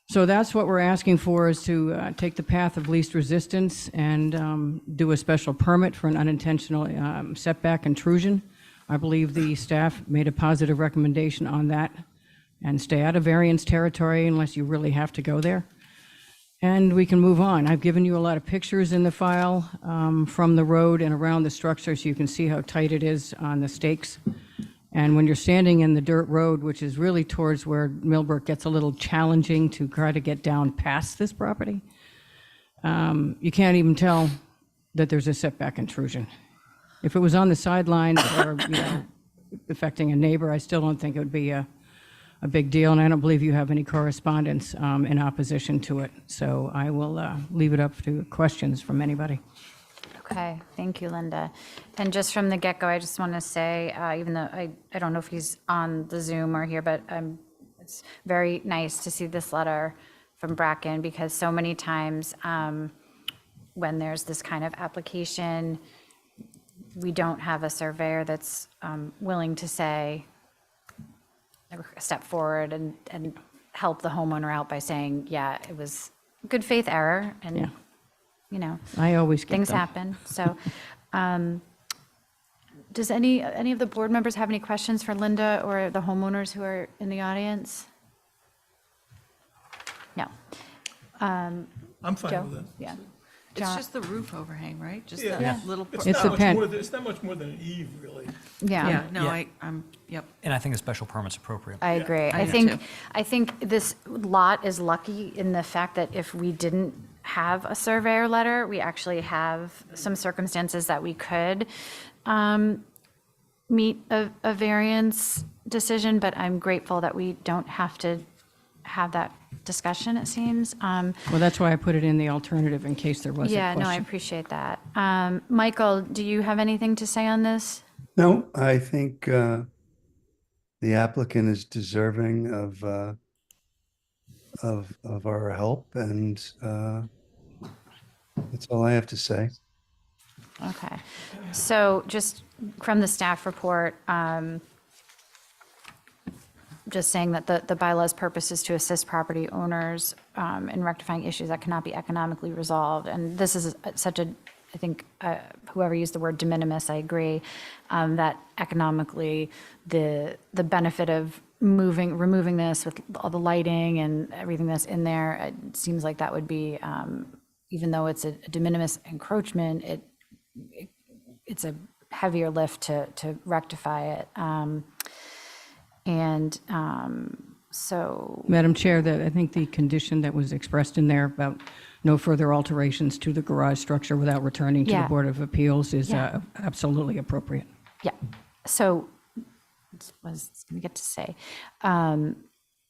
So that's what we're asking for, is to take the path of least resistance and do a special permit for an unintentional setback intrusion. I believe the staff made a positive recommendation on that, and stay out of variance territory unless you really have to go there. And we can move on. I've given you a lot of pictures in the file from the road and around the structure, so you can see how tight it is on the stakes. And when you're standing in the dirt road, which is really towards where Millbrook gets a little challenging to try to get down past this property, you can't even tell that there's a setback intrusion. If it was on the sidelines or, affecting a neighbor, I still don't think it would be a big deal, and I don't believe you have any correspondence in opposition to it. So I will leave it up to questions from anybody. Okay, thank you, Linda. And just from the get-go, I just want to say, even though I don't know if he's on the Zoom or here, but it's very nice to see this letter from Bracken, because so many times when there's this kind of application, we don't have a surveyor that's willing to say, step forward and help the homeowner out by saying, yeah, it was good faith error, and Yeah. I always get things them. happen. So, does any of the board members have any questions for Linda or the homeowners who are in the audience? No. I'm fine Joe? with it. Yeah. It's John? just the roof overhang, right? Just Yeah. that Yeah. little. It's It's not a much pen. more than, it's not much more than an eave, really. Yeah. Yeah, no, Yeah. yep. And I think a special permit's appropriate. I agree. I I do think, too. I think this lot is lucky in the fact that if we didn't have a surveyor letter, we actually have some circumstances that we could meet a variance decision, but I'm grateful that we don't have to have that discussion, it seems. Well, that's why I put it in the alternative in case there was a Yeah, question. no, I appreciate that. Michael, do you have anything to say on this? No, I think the applicant is deserving of our help, and that's all I have to say. Okay. So just from the staff report, just saying that the bylaw's purpose is to assist property owners in rectifying issues that cannot be economically resolved. And this is such a, I think, whoever used the word de minimis, I agree, that economically the benefit of removing this with all the lighting and everything that's in there, it seems like that would be, even though it's a de minimis encroachment, it's a heavier lift to rectify it. So, Madam Chair, I think the condition that was expressed in there about no further alterations to the garage structure without returning to the Yeah. Board of Appeals is Yeah. absolutely appropriate. yeah, so, what was I going to get to say?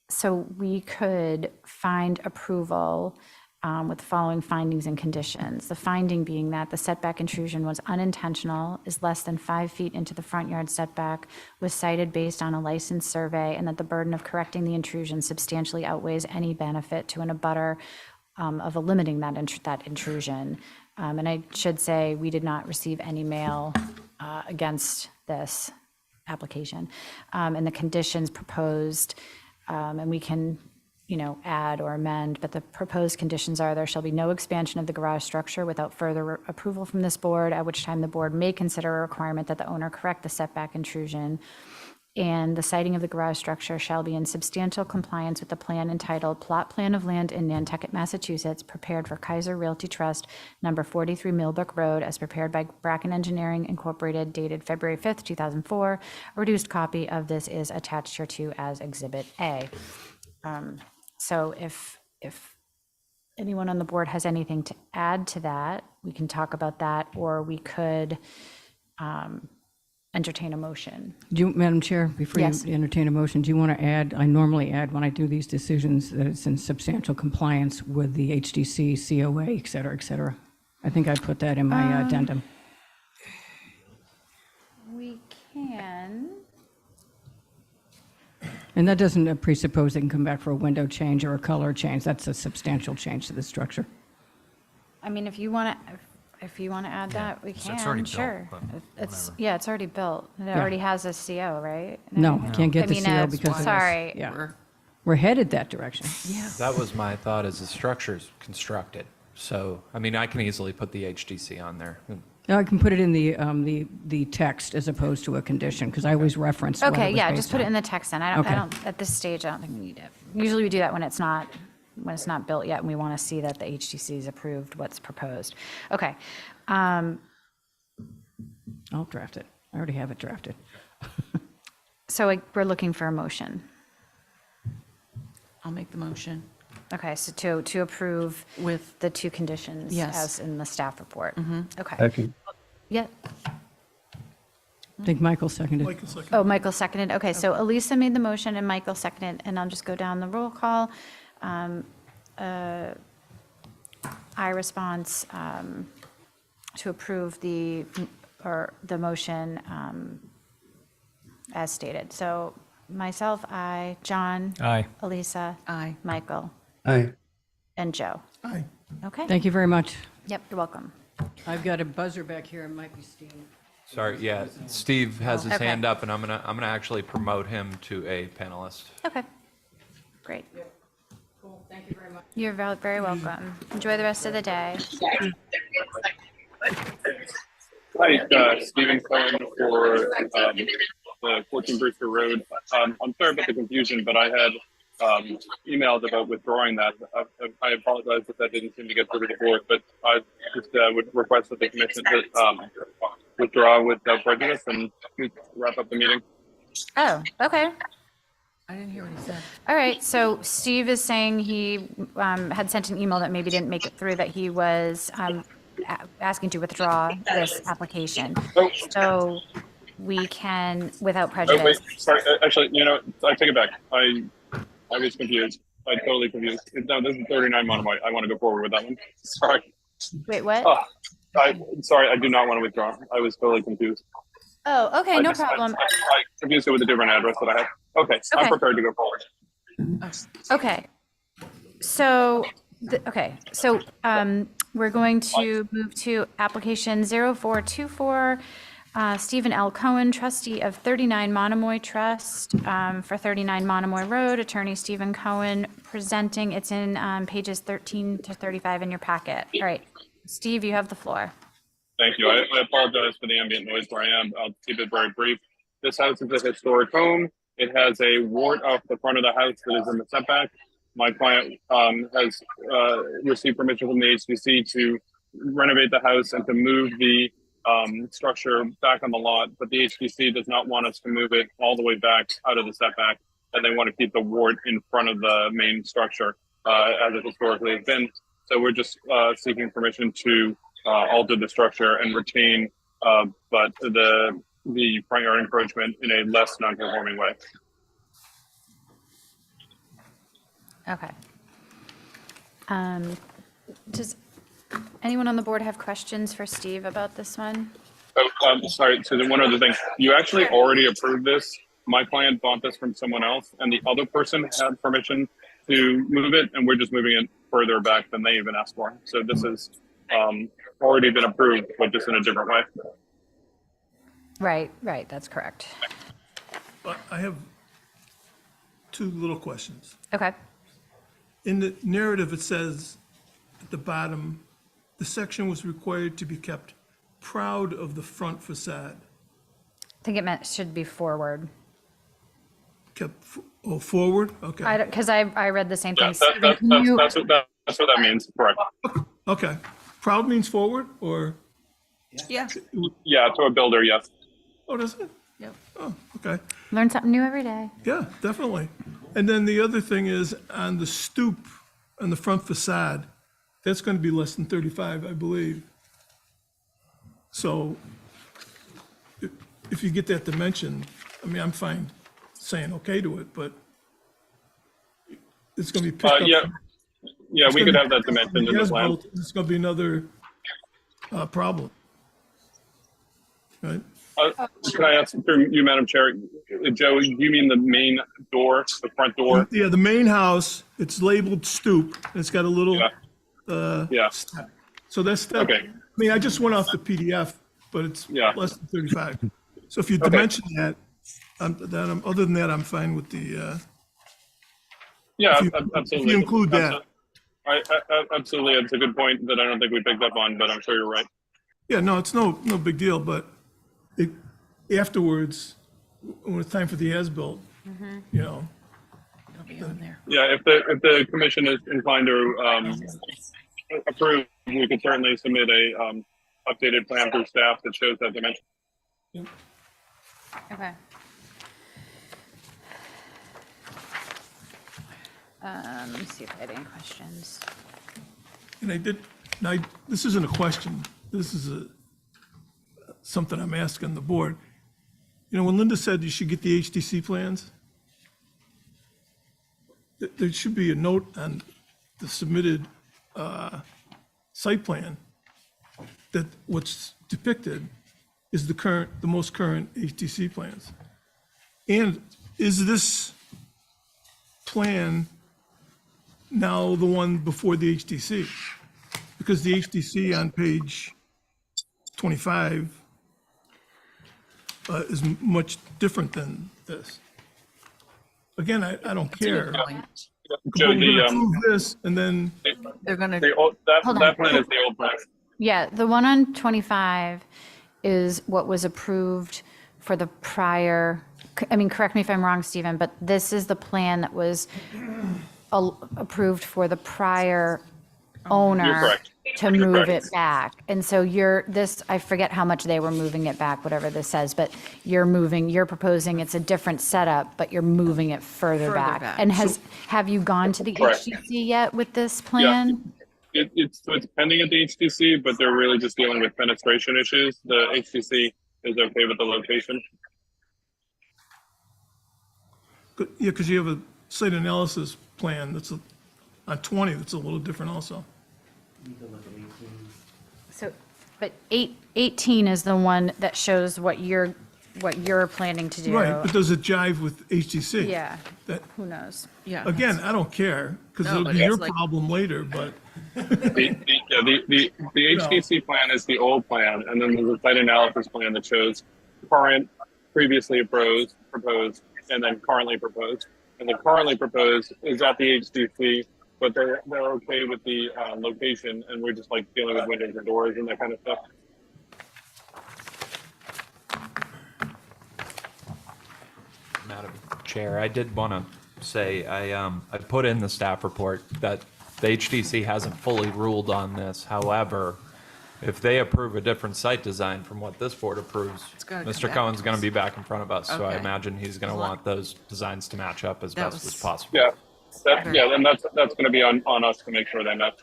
So we could find approval with the following findings and conditions. The finding being that the setback intrusion was unintentional, is less than 5 feet into the front yard setback, was cited based on a licensed survey, and that the burden of correcting the intrusion substantially outweighs any benefit to an abutter of limiting that intrusion. And I should say, we did not receive any mail against this application. And the conditions proposed, and we can add or amend, but the proposed conditions are: there shall be no expansion of the garage structure without further approval from this board, at which time the board may consider a requirement that the owner correct the setback intrusion. And the siting of the garage structure shall be in substantial compliance with the plan entitled Plot Plan of Land in Nantucket, Massachusetts, prepared for Kaizer Realty Trust, number 43 Millbrook Road, as prepared by Bracken Engineering Incorporated, dated February 5th, 2004. A reduced copy of this is attached hereto as Exhibit A. So if anyone on the board has anything to add to that, we can talk about that, or we could entertain a motion. Madam Chair, before Yes. you entertain a motion, do you want to add, I normally add when I do these decisions, that it's in substantial compliance with the HDC, COA, et cetera, et cetera? I think I put that in my addendum. We can. And that doesn't presuppose they can come back for a window change or a color change. That's a substantial change to the structure. I mean, if you want to, if you want to add that, we So it's already can, built, sure. but It's, whatever. yeah, it's already built. It already has a CO, right? No, can't get I the mean, CO because of this. sorry. Yeah, we're headed that direction. That was my thought as the structure's constructed. So, I mean, I can easily put the HDC on there. Now I can put it in the text as opposed to a condition, because I always reference what it Okay, was yeah, based just put it on. in the text then. I Okay. don't, at this stage, I don't think we need it. Usually we do that when it's not built yet and we want to see that the HTC is approved what's proposed. Okay. I'll draft it. I already have it drafted. So we're looking for a motion. I'll make the motion. Okay, so to approve With, the two conditions Yes. as in the staff report. Okay. Second. Yeah. I think Michael seconded. Like a second. Oh, Michael seconded. Okay, so Elisa made the motion and Michael seconded, and I'll just go down the roll call. I response to approve the motion as stated. So myself, I, John, Aye. Elisa, aye. Michael, Aye. and Joe. Aye. Okay? Thank you very much. Yep, you're welcome. I've got a buzzer back here, it might be Steve. Sorry, yeah, Steve has his Okay. hand up, and I'm gonna actually promote him to a panelist. Okay. Great. Cool, thank you very much. You're very welcome. Enjoy the rest of the day. Hi, Stephen Cohen for the 14 Brewster Road. I'm sorry about the confusion, but I had emailed about withdrawing that. I apologize if that didn't seem to get through to the board, but I just would request that the commission withdraw without prejudice and wrap up the meeting. Oh, okay. I didn't hear what he said. All right, so Steve is saying he had sent an email that maybe didn't make it through, that he was asking to withdraw this application. Oh. So we can, without Oh, wait, prejudice. sorry. Actually, I take it back. I was confused. I'm totally confused. No, this is 39 Monomoy. I want to go forward with that one. Sorry. Wait, what? Sorry, I do not want to withdraw. I was totally confused. Oh, okay, no problem. I confused it with a different address that I have. Okay, I'm Okay. prepared to go forward. Okay. So, we're going to move to application 0424, Stephen L. Cohen, trustee of 39 Monomoy Trust, for 39 Monomoy Road, attorney Stephen Cohen presenting. It's in pages 13 to 35 in your packet. All right, Steve, you have the floor. Thank you. I apologize for the ambient noise where I am. I'll keep it very brief. This house is a historic home. It has a wart off the front of the house that is in the setback. My client has received permission from the HDC to renovate the house and to move the structure back on the lot, but the HDC does not want us to move it all the way back out of the setback, and they want to keep the wart in front of the main structure as it historically has been. So we're just seeking permission to alter the structure and retain, but the front yard encroachment in a less non-conforming way. Okay. Does anyone on the board have questions for Steve about this one? Oh, sorry. So then one other thing, you actually already approved this. My client bought this from someone else, and the other person had permission to move it, and we're just moving it further back than they even asked for. So this has already been approved, but just in a different way. Right, that's correct. But I have two little questions. Okay. In the narrative, it says at the bottom, the section was required to be kept proud of the front facade. I think it should be forward. Forward? Okay. Because I read the same Yeah, thing. Stephen, can you- that's what that means. Correct. Okay. Proud means forward, or, Yeah. Yeah, to a builder, yes. oh, does it? Yep. Oh, okay. Learn something new every day. Yeah, definitely. And then the other thing is on the stoop, on the front facade, that's going to be less than 35, I believe. So if you get that dimension, I mean, I'm fine saying okay to it, but it's going to be picked up. Yeah, we could have that dimension in the plan. It's going to be another problem. Right? Can I ask through you, Madam Chair, Joe, do you mean the main door, the front door? Yeah, the main house, it's labeled stoop. It's got a little Yeah. step. So that's that. Okay. I mean, I just went off the PDF, but it's Yeah. less than 35. So if you Okay. dimension that, other than that, I'm fine with the, Yeah, if you- absolutely. if you include that. Absolutely, it's a good point that I don't think we picked up on, but I'm sure you're right. Yeah, no, it's no big deal, but it, afterwards, when it's time for the as-built, you know, It'll be on there. Yeah, if the commission is inclined to approve, we could certainly submit a updated plan through staff that shows that dimension. Okay. Let me see if I had any questions. and I did, now, this isn't a question, this is something I'm asking the board. You know, when Linda said you should get the HTC plans, there should be a note on the submitted site plan that what's depicted is the most current HTC plans. And is this plan now the one before the HTC? Because the HTC on page 25 is much different than this. Again, I don't care. Point. Joe, We're gonna the approve this, and then, They're gonna, Hold on. that plan is the old plan. Yeah, the one on 25 is what was approved for the prior, I mean, correct me if I'm wrong, Stephen, but this is the plan that was approved for the prior owner correct. to You're move correct. it back. And so I forget how much they were moving it back, whatever this says, but you're proposing, it's a different setup, but you're moving it further back. back. And have you gone to the Correct. HTC yet with this plan? It's pending at the HTC, but they're really just dealing with fenestration issues. The HTC is okay with the location. yeah, because you have a site analysis plan that's on 20, that's a little different also. You can look at 18. So, but 18 is the one that shows what you're planning to do. Right, but does it jive with HTC? Yeah, That, who knows? yeah. again, I don't care, because No, it'll but be it's your like- problem later, but, The HTC plan is the old plan, and then there's a site analysis plan that shows current, previously proposed, and then currently proposed. And the currently proposed is at the HTC, but they're okay with the location, and we're just like dealing with windows and doors and that kind of stuff. Madam Chair, I did want to say, I put in the staff report that the HDC hasn't fully ruled on this. However, if they approve a different site design from what this board approves, gotta come Mr. back Cohen's to going us. to be back in front of us. So I Okay. imagine he's going to want those designs to match up as That best as was- possible. Yeah, then that's going to be on us to make sure they match.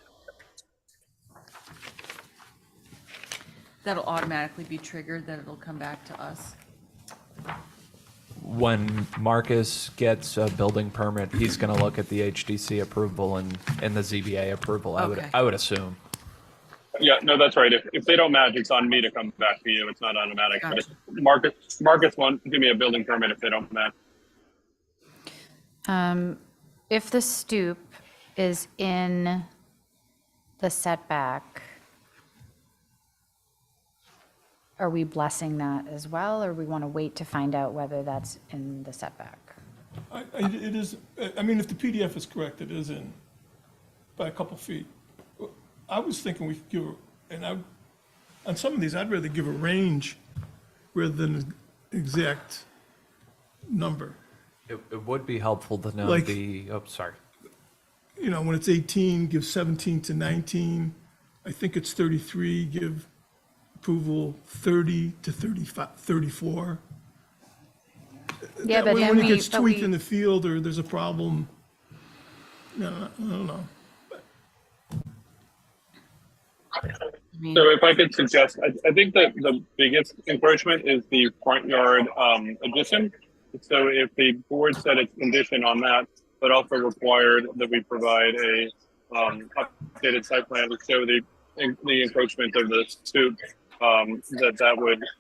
That'll automatically be triggered, that it'll come back to us. When Marcus gets a building permit, he's going to look at the HDC approval and the ZBA approval, Okay. I would assume. Yeah, no, that's right. If they don't match, it's on me to come back to you. It's not automatic. But if Marcus won't give me a building permit if they don't match. If the stoop is in the setback, are we blessing that as well, or we want to wait to find out whether that's in the setback? it is, I mean, if the PDF is correct, it is in by a couple feet. I was thinking we could give, on some of these, I'd rather give a range rather than an exact number. It would be helpful to know Like- sorry. You know, when it's 18, give 17 to 19. I think it's 33, give approval 30 to 35, 34. Yeah, That but way then when it we, gets but tweaked we, in the field or there's a problem, I don't know. So if I could suggest, I think that the biggest encroachment is the front yard addition. So if the board set its condition on that, but also required that we provide a updated site plan to show the encroachment of the stoop,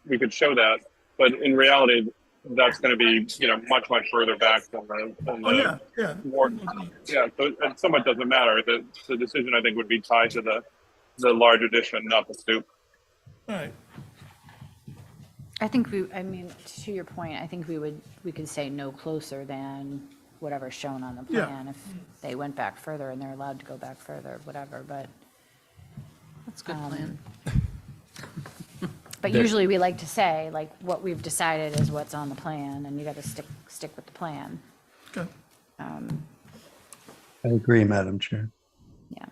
we could show that. But in reality, that's going to be, much further back than the Oh, yeah. ward. Yeah, so it somewhat doesn't matter. The decision, I think, would be tied to the the large addition, not the stoop. All right, I think I mean, to your point, I think we could say no closer than whatever's shown on the Yeah. plan. If they went back further and they're allowed to go back further, whatever, but. That's a good plan. But usually we like to say, like, what we've decided is what's on the plan, and you got to stick with the plan. okay. I agree, Madam Chair. Yeah.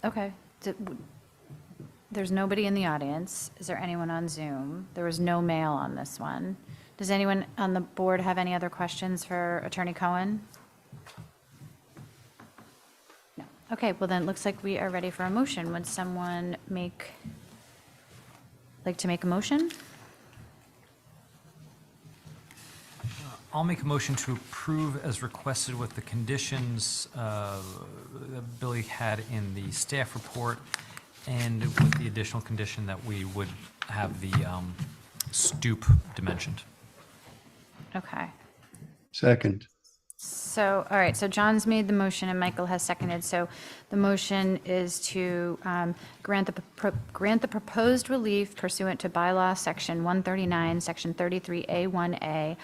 Okay. There's nobody in the audience. Is there anyone on Zoom? There was no mail on this one. Does anyone on the board have any other questions for Attorney Cohen? No. Okay, well then, it looks like we are ready for a motion. Would someone like to make a motion? I'll make a motion to approve as requested with the conditions that Billy had in the staff report, and with the additional condition that we would have the stoop dimensioned. Okay. Second. So, all right, so John's made the motion and Michael has seconded. So the motion is to grant the proposed relief pursuant to bylaw section 139, section 33A1A,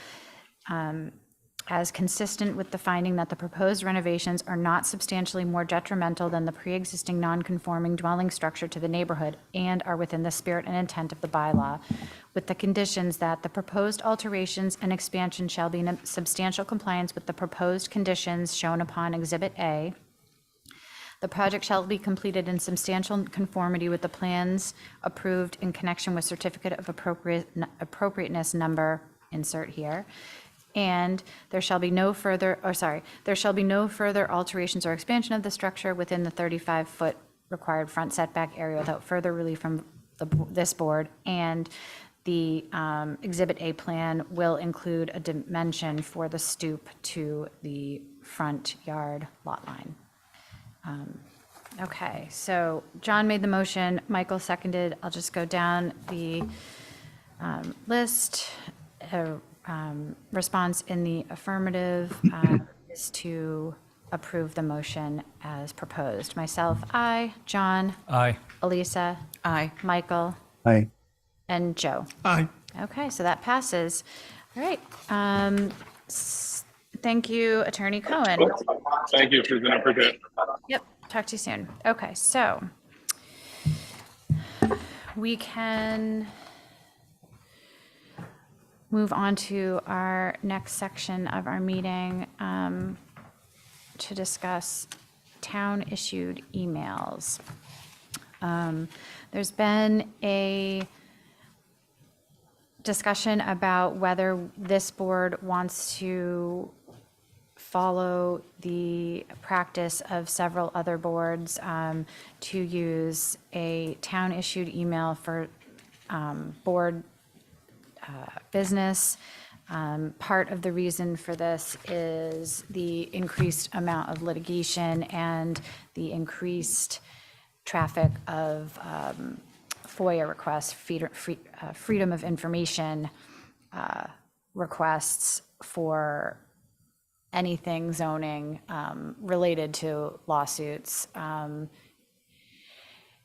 as consistent with the finding that the proposed renovations are not substantially more detrimental than the pre-existing non-conforming dwelling structure to the neighborhood and are within the spirit and intent of the bylaw, with the conditions that the proposed alterations and expansion shall be in substantial compliance with the proposed conditions shown upon Exhibit A. The project shall be completed in substantial conformity with the plans approved in connection with certificate of appropriateness number, insert here. And there shall be no further alterations or expansion of the structure within the 35-foot required front setback area without further relief from this board. And the Exhibit A plan will include a dimension for the stoop to the front yard lot line. Okay, so John made the motion, Michael seconded. I'll just go down the list. Response in the affirmative is to approve the motion as proposed. Myself, aye. John? Aye. Elisa? Aye. Michael? Aye. And Joe? Aye. Okay, so that passes. All right. Thank you, Attorney Cohen. Thank you, Susan. I appreciate it. Yep, talk to you soon. Okay, so we can move on to our next section of our meeting to discuss town-issued emails. There's been a discussion about whether this board wants to follow the practice of several other boards to use a town-issued email for board business. Part of the reason for this is the increased amount of litigation and the increased traffic of FOIA requests, freedom of information requests for anything zoning related to lawsuits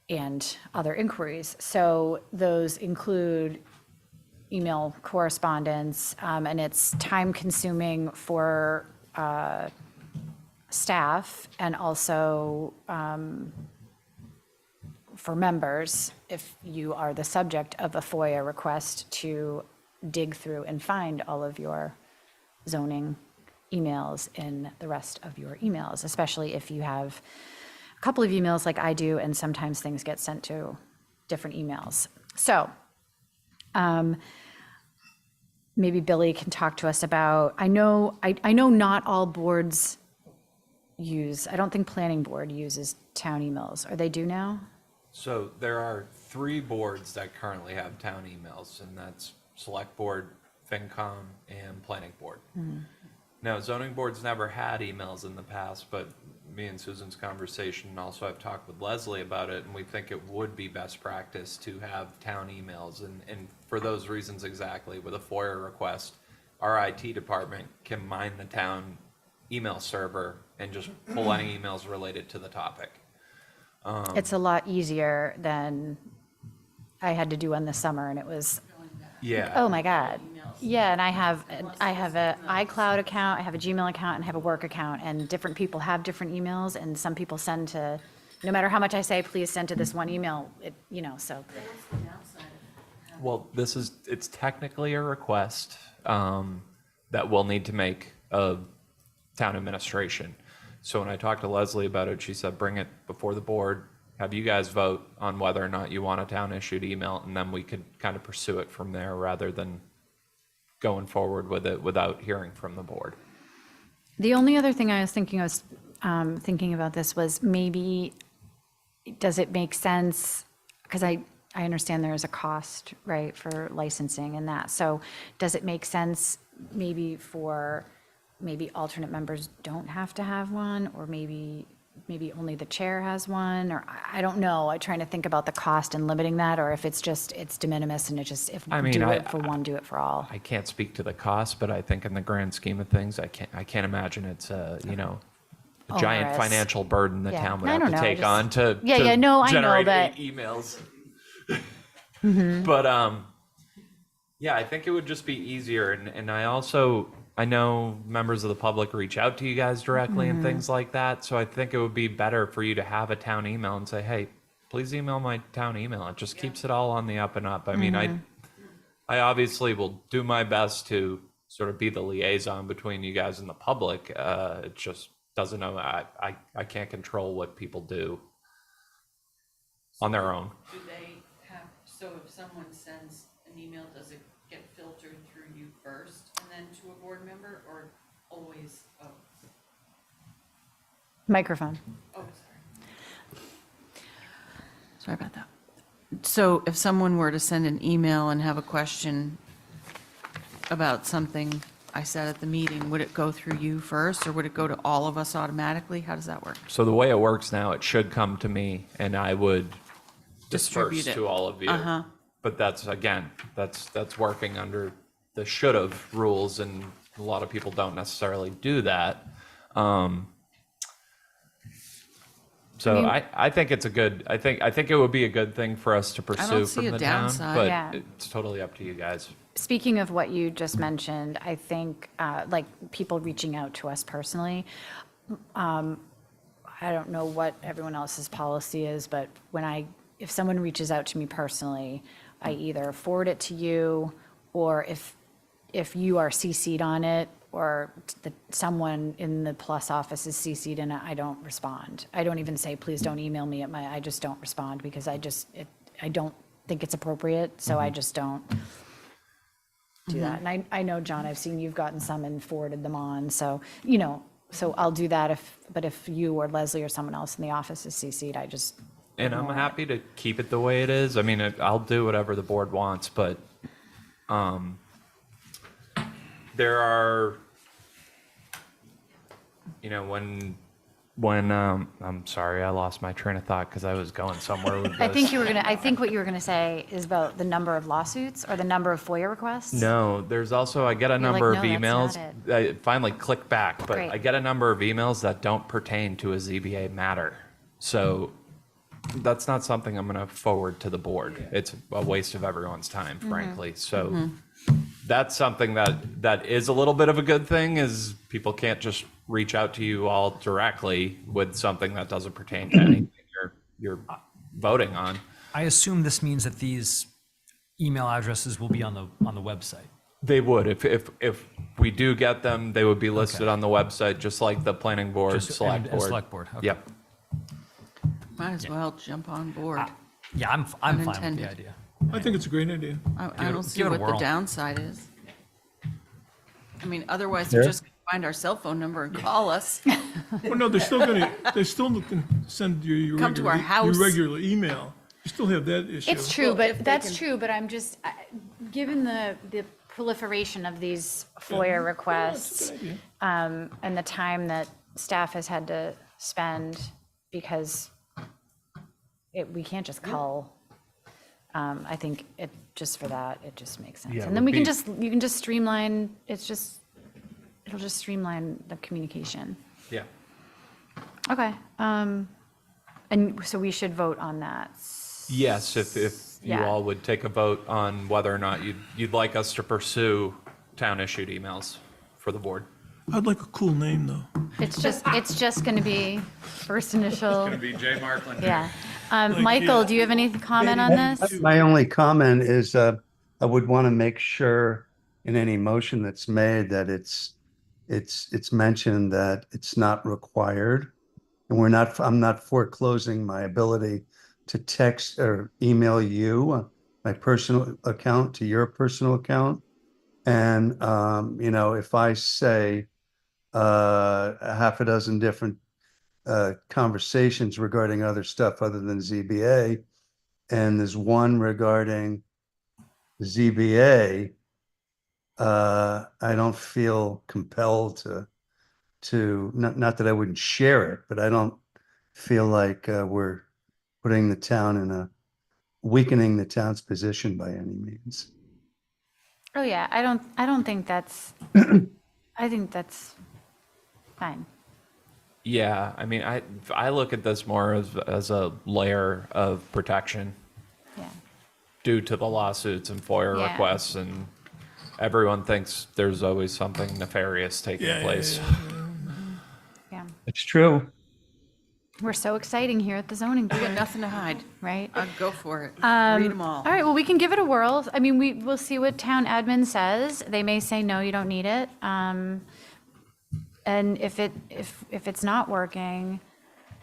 and other inquiries. So those include email correspondence, and it's time consuming for staff and also for members, if you are the subject of a FOIA request, to dig through and find all of your zoning emails in the rest of your emails, especially if you have a couple of emails like I do, and sometimes things get sent to different emails. So maybe Billy can talk to us about, I know not all boards use, I don't think planning board uses town emails, or they do now? So there are 3 boards that currently have town emails, and that's Select Board, FinCom, and Planning Board. Now, zoning boards never had emails in the past, but me and Susan's conversation, and also I've talked with Leslie about it, and we think it would be best practice to have town emails, and for those reasons exactly, with a FOIA request, our IT department can mine the town email server and just pull any emails related to the topic. It's a lot easier than I had to do in the summer, and it was, Yeah. oh my God. Yeah, and I have an iCloud account, I have a Gmail account, and I have a work account, and different people have different emails, and some people send to, no matter how much I say, please send to this one email, so. Well, it's technically a request that we'll need to make of town administration. So when I talked to Leslie about it, she said, bring it before the board, have you guys vote on whether or not you want a town issued email, and then we could kind of pursue it from there rather than going forward with it without hearing from the board. The only other thing I was thinking about this was maybe, does it make sense, because I understand there is a cost, right, for licensing and that. So does it make sense maybe alternate members don't have to have one, or maybe only the chair has one, or I don't know. I'm trying to think about the cost and limiting that, or if it's de minimis and it just, if do it for one, do it for all. I can't speak to the cost, but I think in the grand scheme of things, I can't imagine it's a giant Onerous. Financial burden the Yeah. town would I have don't to know, take just- on to I know, generate but- 8 emails. But yeah, I think it would just be easier, and I know members of the public reach out to you guys directly and things like that, so I think it would be better for you to have a town email and say, hey, please email my town email. It just keeps it all on the up and up. I mean, I obviously will do my best to sort of be the liaison between you guys and the public. It just doesn't know, I can't control what people do on their own. Do they have, so if someone sends an email, does it get filtered through you first and then to a board member, or always, Microphone. sorry about that. So if someone were to send an email and have a question about something I said at the meeting, would it go through you first, or would it go to all of us automatically? How does that work? So the way it works now, it should come to me and I would Distribute disperse it. to all of you. Uh-huh. But that's working under the should have rules, and a lot of people don't necessarily do that. So I think it's I think it would be a good thing for us to pursue see from a the town, downside. but Yeah. it's totally up to you guys. Speaking of what you just mentioned, I think, like, people reaching out to us personally, I don't know what everyone else's policy is, but if someone reaches out to me personally, I either forward it to you, or if you are CC'd on it, or someone in the Plus office is CC'd in it, I don't respond. I don't even say, please don't email me I just don't respond, because I don't think it's appropriate, so I just don't do that. And I know, John, I've seen you've gotten some and forwarded them on, so, so I'll do that but if you or Leslie or someone else in the office is CC'd, I just And I'm ignore it. happy to keep it the way it is. I mean, I'll do whatever the board wants, but there are, when I'm sorry, I lost my train of thought because I was going somewhere with this. I think what you were gonna say is about the number of lawsuits or the number of FOIA requests. No, there's also, I get a like, number of "No, that's emails. not I finally click back, but Great. I get a number of emails that don't pertain to a ZBA matter. So that's not something I'm going to forward to the board. It's a waste of everyone's time, frankly. So that's something that is a little bit of a good thing, is people can't just reach out to you all directly with something that doesn't pertain to anything you're voting on. I assume this means that these email addresses will be on the website. They would, if we do get them, they would be listed on the website, just like the planning board, Just- select and board. select board, okay. Yep. Might as well jump on board. Yeah, I'm fine with the Unintended. idea. I think it's a great idea. I don't see give it a what the whirl. downside is. I mean, otherwise, they're just gonna find our cell phone number and call us. Well, no, they're still can send you your Come to our regular, house. your regular email. You still have that issue. It's true, Well, if but they that's can- true, but I'm just, given the proliferation of these FOIA requests, Good idea. and the time that staff has had to spend, because we can't just cull. I think it, just for that, it just makes sense. Yeah, And then would you can just streamline, it'll just streamline the communication. Yeah. Okay, and so we should vote on that. Yes, if you Yeah. all would take a vote on whether or not you'd like us to pursue town-issued emails for the board. I'd like a cool name, though. It's just gonna be first initial, Be J. Markland. yeah. Michael, do you have any comment on this? My only comment is, I would want to make sure in any motion that's made that it's mentioned that it's not required. And I'm not foreclosing my ability to text or email you, my personal account to your personal account. And, if I say, a half a dozen different conversations regarding other stuff other than ZBA, and there's one regarding ZBA, I don't feel compelled to not that I wouldn't share it, but I don't feel like we're putting the town weakening the town's position by any means. Oh, yeah, I don't think that's, I think that's fine. Yeah, I mean, I look at this more as a layer of protection Yeah, due to the lawsuits and FOIA Yeah. requests, and everyone thinks there's always something nefarious taking place. yeah. It's true. We're so exciting here at the zoning We got board, nothing to hide. right? Go for it. Read them all. All right, well, we can give it a whirl. I mean, we'll see what town admin says. They may say, no, you don't need it. And if it's not working,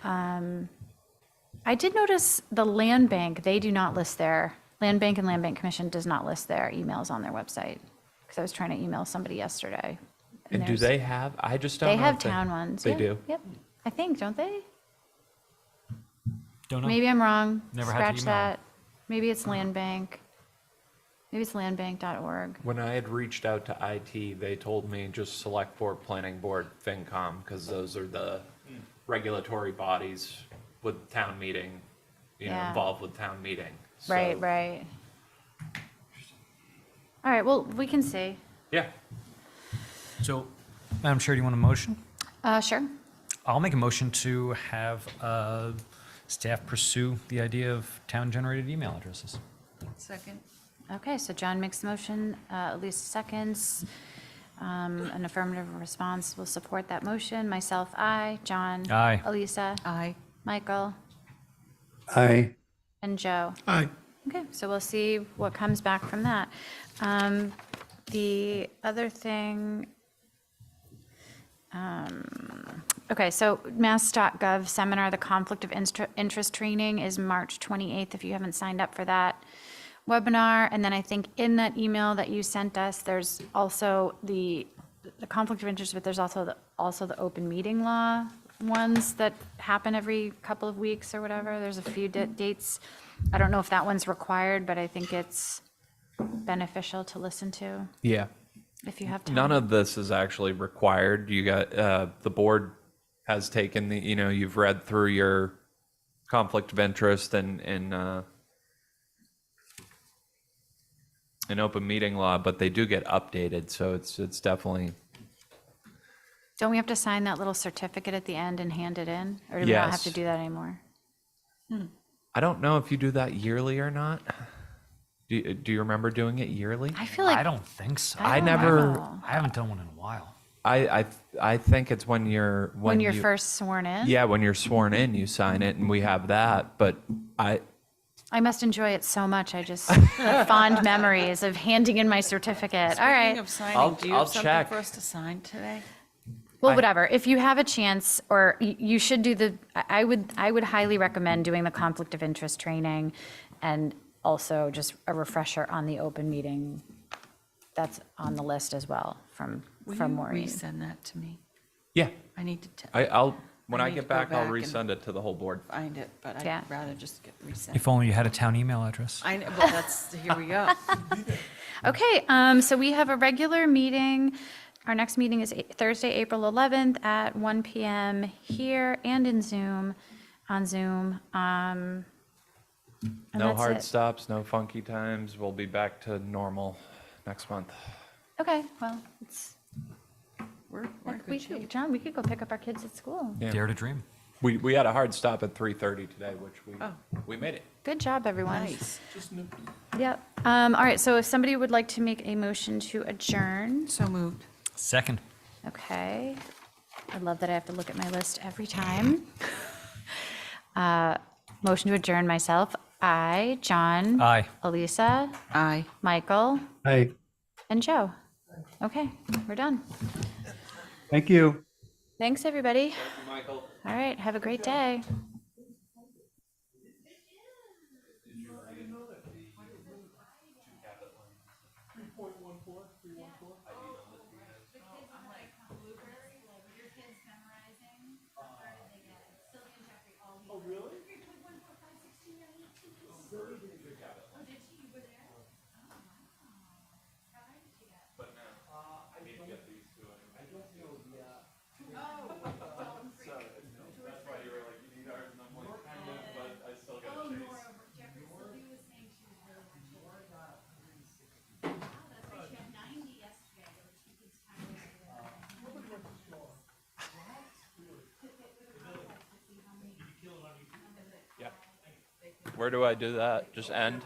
I did notice the land bank, they do not list land bank and land bank commission does not list their emails on their website. Because I was trying to email somebody yesterday. And do there's- they have? I just don't They know. have if town ones. They Yeah, do. Yep, I think, don't they? Don't know. Maybe I'm wrong. Never had to Scratch email 'em. that. Maybe it's land bank. Maybe it's landbank.org. When I had reached out to IT, they told me just select board, planning board, FinCom, because those are the regulatory bodies with town meeting, Yeah. involved with town meeting. Right, So, right. All right, well, we can see. Yeah. So, Madam Chair, do you want a motion? Sure. I'll make a motion to have staff pursue the idea of town-generated email addresses. Second. Okay, so John makes the motion, Elisa seconds. An affirmative response will support that motion. Myself, aye. John? Aye. Elisa? Aye. Michael? I And Joe? Aye. Okay, so we'll see what comes back from that. The other thing, okay, so Mass.gov seminar, the conflict of interest training is March 28th, if you haven't signed up for that webinar. And then I think in that email that you sent us, there's also the conflict of interest, but there's also the open meeting law ones that happen every couple of weeks or whatever. There's a few dates. I don't know if that one's required, but I think it's beneficial to listen to Yeah. if you have time. None of this is actually required. You got, the board has taken you've read through your conflict of interest and an open meeting law, but they do get updated, so it's definitely, Don't we have to sign that little certificate at the end and hand it in? Or do we not have to Yes. do that anymore? I don't know if you do that yearly or not. Do you remember doing it yearly? I feel like. I don't think so. I don't never- know. I haven't done one in a while. I think it's when you're When you're you- first sworn in? Yeah, when you're sworn in, you sign it, and we have that. But I must enjoy it so much. I just have fond memories of handing in my certificate. All Speaking right. of signing, I'll- do you I'll have something check. for us to sign today? Well, whatever. If you have a chance, or you should do I would highly recommend doing the conflict of interest training, and also just a refresher on the open meeting. That's on the list as well from Maureen. Will you resend that to me? yeah, I need to when I I need get to go back, I'll back and- resend it to the whole board. find it, but I'd Yeah. rather just get resent. If only you had a town email address. I know, but that's, here we go. Okay, so we have a regular meeting. Our next meeting is Thursday, April 11th at 1 PM here and on Zoom. And No that's hard it. stops, no funky times. We'll be back to normal next month. Okay, well, it's, We're in we good shape. could, John, we could go pick up our kids at school. Yeah. Dare to dream. We had a hard stop at 3:30 today, which we made it. Good job, everyone. Nice. Yep. All right, so if somebody would like to make a motion to adjourn, So moved. Second. okay. I love that I have to look at my list every time. Motion to adjourn myself. I, John. Aye. Elisa, Aye. Michael, Hey, and Joe. Okay, we're done. thank you. Thanks, everybody. Michael. All right, have a great day. Where do I do that? Just end?